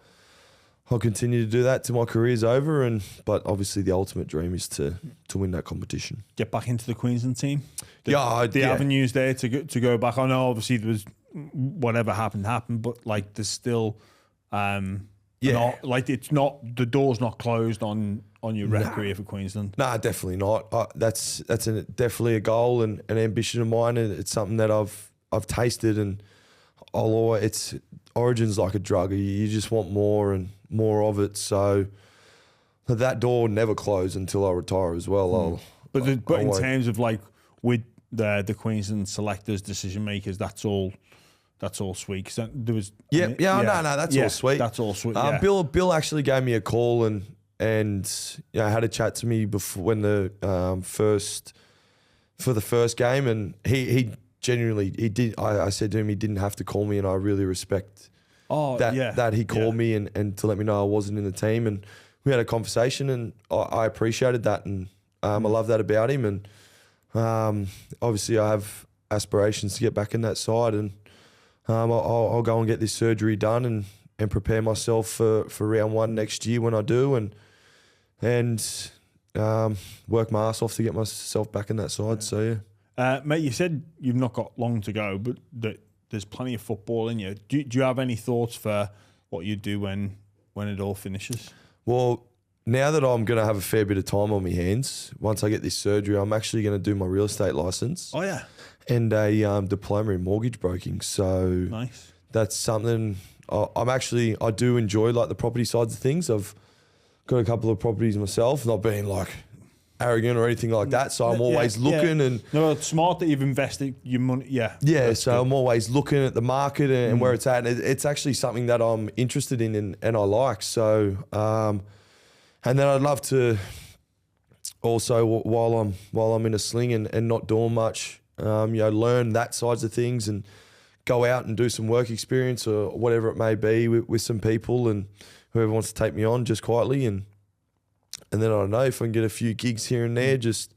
I'll continue to do that till my career's over, but obviously the ultimate dream is to win that competition. Get back into the Queensland team. The avenues there to go back. I know obviously there was whatever happened, but like there's still it's not, the door's not closed on your rep career for Queensland. Nah, definitely not. That's definitely a goal and an ambition of mine, and it's something that I've tasted, and Origin's like a drug. You just want more and more of it. So that door never closed until I retire as well. But in terms of like with the Queensland selectors, decision makers, that's all sweet. Cause there was no, that's all sweet. That's all sweet. Bill actually gave me a call and had a chat to me before when the first game, and he genuinely did. I said to him he didn't have to call me, and I really respect that he called me and to let me know I wasn't in the team, and we had a conversation, and I appreciated that, and I love that about him, and obviously I have aspirations to get back in that side, and I'll go and get this surgery done and prepare myself for round one next year when I do, and work my ass off to get myself back in that side. So mate, you said you've not got long to go, but there's plenty of football in you. Do you have any thoughts for what you do when it all finishes? Well, now that I'm going to have a fair bit of time on my hands, once I get this surgery, I'm actually going to do my real estate license. Oh yeah. And a diploma in mortgage broking. So nice. That's something I do enjoy, like the property sides of things. I've got a couple of properties myself, not being like arrogant or anything like that. So I'm always looking and it's smart that you've invested your money. Yeah. So good. I'm always looking at the market and where it's at. And it's actually something that I'm interested in and I like. So, and then I'd love to also while I'm in a sling and not doing much, learn that sides of things and go out and do some work experience or whatever it may be with some people and whoever wants to take me on just quietly. And then I don't know if I can get a few gigs here and there, just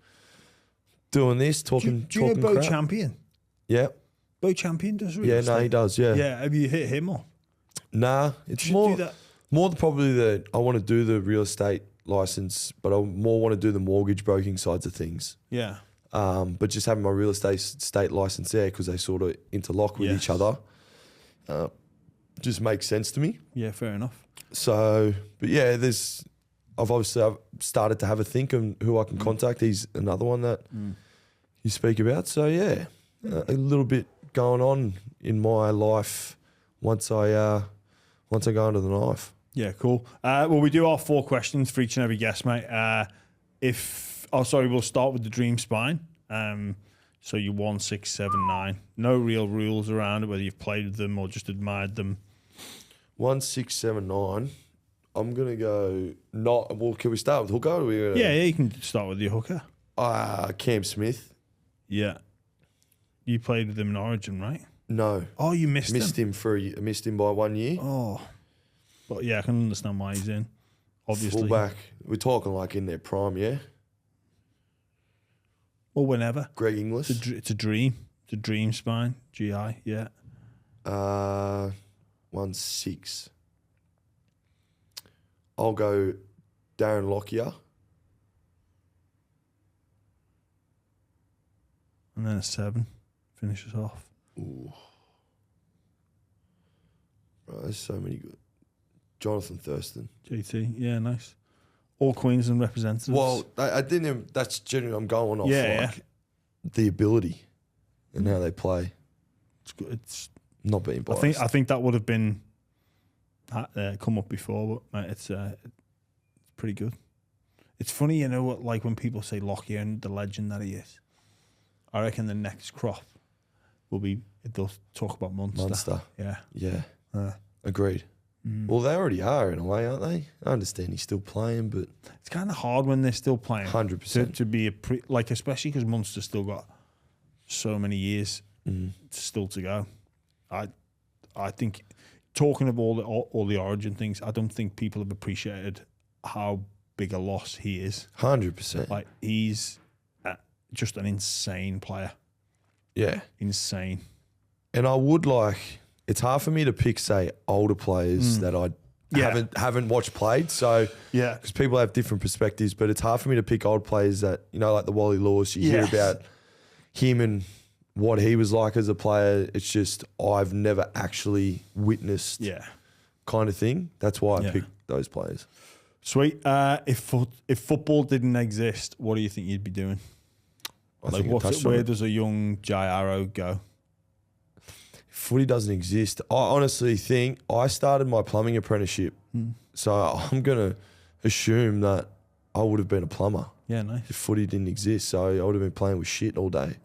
doing this, talking. Do you know Bo crap. Champion? Yeah. Bo Champion does real estate? Yeah, no, he does, yeah. Yeah, have you hit him or? Nah, it's more probably that I want to do the real estate license, but I more want to do the mortgage broking sides of things. Yeah. But just having my real estate license there, because they sort of interlock with each other, just makes sense to me. Yeah, fair enough. So, but yeah, I've started to have a think of who I can contact. He's another one that you speak about. So yeah, a little bit going on in my life once I go under the knife. Yeah, cool. Well, we do our 4 questions for each and every guest, mate. We'll start with the dream spine. So you're 1, 6, 7, 9. No real rules around it, whether you've played with them or just admired them. 1, 6, 7, 9. I'm gonna go not. Well, can we start with hooker? Or yeah, you can start with your hooker. Cam Smith. Yeah, you played with him in Origin, right? No. Oh, you missed him for a year. I missed him by 1 year. Oh, but yeah, I can understand why he's in. Obviously, fullback. We're talking like in their prime, yeah. Or whenever. Greg Inglis. It's a dream. It's a dream spine. GI, yeah. 1, 6. I'll go Darren Lockyer. And then a 7. Finishes off. Ooh. Right, there's so many good. Jonathan Thurston. JT, yeah, nice. All Queensland representatives. Well, I didn't. That's generally I'm going off the ability and how they play. It's good. It's Not being biased. I think that would have been come up before, but mate, it's pretty good. It's funny, you know what? Like when people say Lockyer and the legend that he is, I reckon the next crop will be they'll talk about Munster. Yeah. Agreed. Well, they already are in a way, aren't they? I understand he's still playing, but it's kind of hard when they're still playing. 100%. To be especially because Munster's still got so many years still to go. I think talking of all the Origin things, I don't think people have appreciated how big a loss he is. 100%. Like he's just an insane player. Yeah, insane. And I would it's hard for me to pick, say, older players that I haven't watched played. So because people have different perspectives, but it's hard for me to pick old players that like the Wally Lewis. You hear about him and what he was like as a player. It's just I've never actually witnessed kind of thing. That's why I picked those players. Sweet. If football didn't exist, what do you think you'd be doing? Where does a young Jai Arrow go? Footy doesn't exist. I honestly think I started my plumbing apprenticeship, so I'm gonna assume that I would have been a plumber. Yeah, nice. If footy didn't exist, so I would have been playing with shit all day.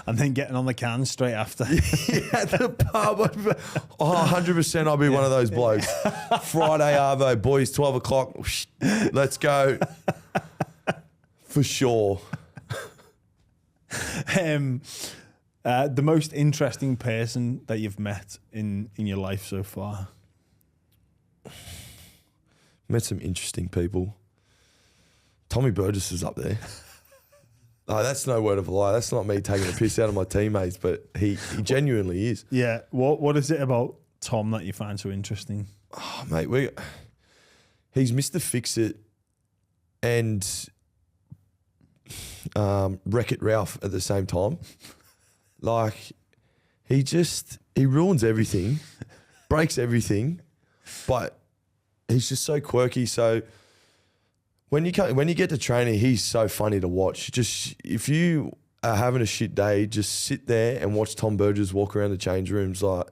And then getting on the can straight after. At the pub. 100% I'll be one of those blokes. Friday arvo, boys, 12 o'clock. Let's go. For sure. The most interesting person that you've met in your life so far? Met some interesting people. Tommy Burgess is up there. No, that's no word of a lie. That's not me taking a piss out of my teammates, but he genuinely is. Yeah. What is it about Tom that you find so interesting? Oh, mate, he's Mr. Fix-It and Wreck-It Ralph at the same time. Like, he ruins everything, breaks everything, but he's just so quirky. So when you get to training, he's so funny to watch. Just if you are having a shit day, just sit there and watch Tom Burgess walk around the change rooms. Like,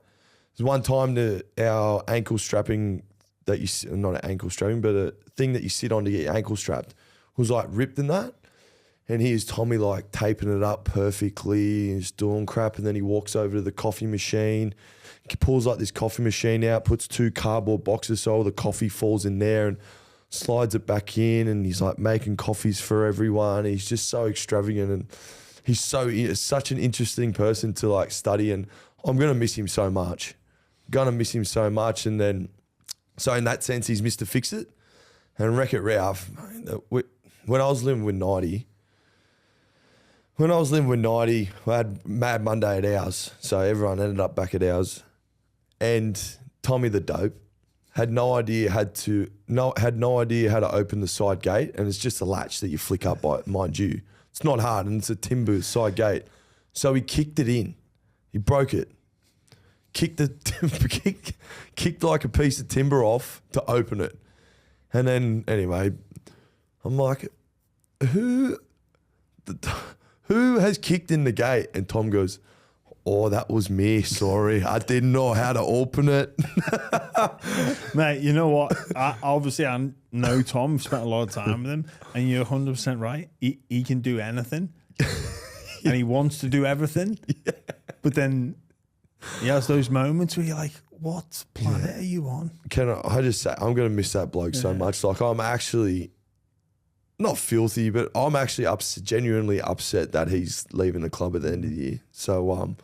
there's one time our ankle strapping that not an ankle strapping, but a thing that you sit on to get your ankle strapped was like ripped in that. And here's Tommy like taping it up perfectly and he's doing crap. And then he walks over to the coffee machine, he pulls like this coffee machine out, puts 2 cardboard boxes so all the coffee falls in there and slides it back in. And he's like making coffees for everyone. He's just so extravagant and he's such an interesting person to like study. And I'm going to miss him so much. And then, so in that sense, he's Mr. Fix-It. And Wreck-It Ralph, when I was living with 90, I had Mad Monday at ours, so everyone ended up back at ours. And Tommy the Dope had no idea how to open the side gate, and it's just a latch that you flick up by, mind you. It's not hard, and it's a timber side gate. So he kicked it in. He broke it. Kicked like a piece of timber off to open it. And then, anyway, I'm like, who has kicked in the gate? And Tom goes, oh, that was me. Sorry. I didn't know how to open it. Mate, you know what? I know Tom, spent a lot of time with him, and you're 100% right. He can do anything, and he wants to do everything. Yeah. But then he has those moments where you're like, what planet are you on? Can I just say, I'm going to miss that bloke so much. Like, I'm actually not filthy, but I'm actually genuinely upset that he's leaving the club at the end of the year. So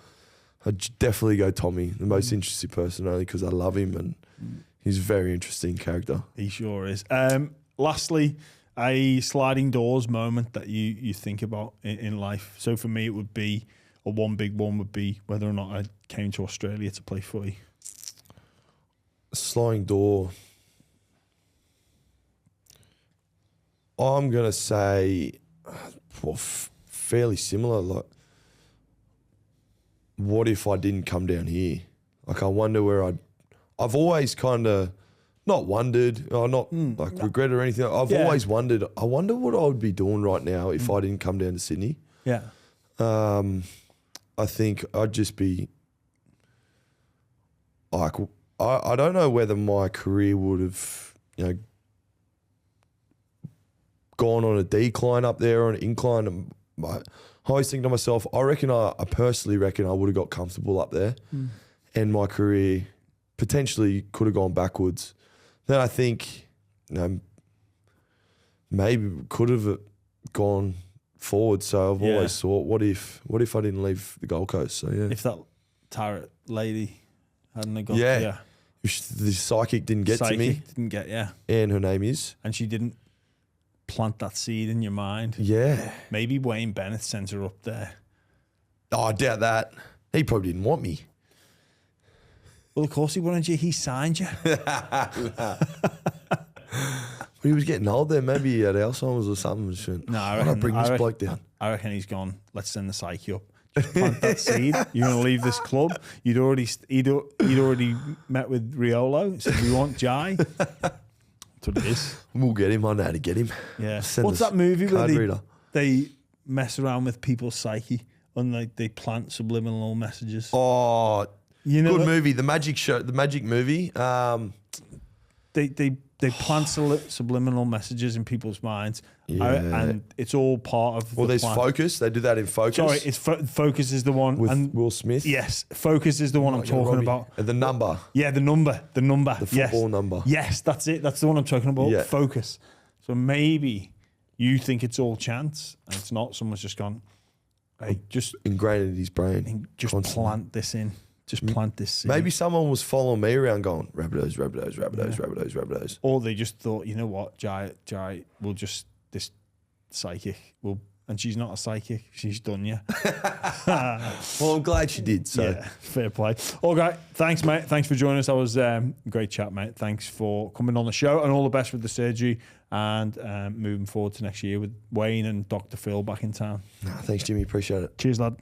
I'd definitely go Tommy, the most interesting person, only because I love him and he's a very interesting character. He sure is. Lastly, a sliding doors moment that you think about in life. So for me, it would be, or one big one would be whether or not I came to Australia to play footy. Sliding door. I'm going to say, fairly similar. Like, what if I didn't come down here? Like, I wonder where I've always kind of not wondered, or not regret or anything. I've always wondered, I wonder what I would be doing right now if I didn't come down to Sydney. Yeah. I think I'd just be like, I don't know whether my career would have, gone on a decline up there or an incline. And I always think to myself, I personally reckon I would have got comfortable up there, and my career potentially could have gone backwards. Then I think, maybe could have gone forward. So I've always thought, what if I didn't leave the Gold Coast? So yeah, If that Tarrant lady hadn't have got if the psychic didn't get to me, didn't get and her name is, and she didn't plant that seed in your mind. yeah. Maybe Wayne Bennett sent her up there. Oh, I doubt that. He probably didn't want me. Well, of course he wanted you. He signed you. He was getting old there. Maybe he had Alzheimer's or something. No, I reckon, bring this bloke down. I reckon he's gone. Let's send the psyche up. Just plant that seed. You're going to leave this club. He'd already met with Riolo. He said, we want Jai. That's what it is. We'll get him. I know how to get him. Yeah. Send What's us that movie where card reader. they mess around with people's psyche and they plant subliminal messages? Oh, You know good what? movie. The Magic Show. The Magic movie. They plant subliminal messages in people's minds, Yeah. and it's all part of. Well, the there's plan. Focus. They do that in Focus. Sorry, it's Focus is the one with and Will Smith. yes, Focus is the one I'm talking Robbie. about. And the number. Yeah, the number, The football number. Yes, that's it. That's the one I'm talking about. Yeah. Focus. So maybe you think it's all chance, and it's not. Someone's just gone. Hey, just Ingrained in his brain. constantly. Plant this in. Just plant this seed. Maybe someone was following me around going, Rabbitohs, Rabbitohs, Rabbitohs, Rabbitohs, Rabbitohs. Or they just thought, you know what, Jai will just, this psychic will, and she's not a psychic, she's done you. Well, I'm glad she did. So Yeah, fair play. Okay, thanks, mate. Thanks for joining us. That was great chat, mate. Thanks for coming on the show, and all the best with the surgery, and moving forward to next year with Wayne and Dr. Phil back in town. thanks, Jimmy. Appreciate it. Cheers, lad.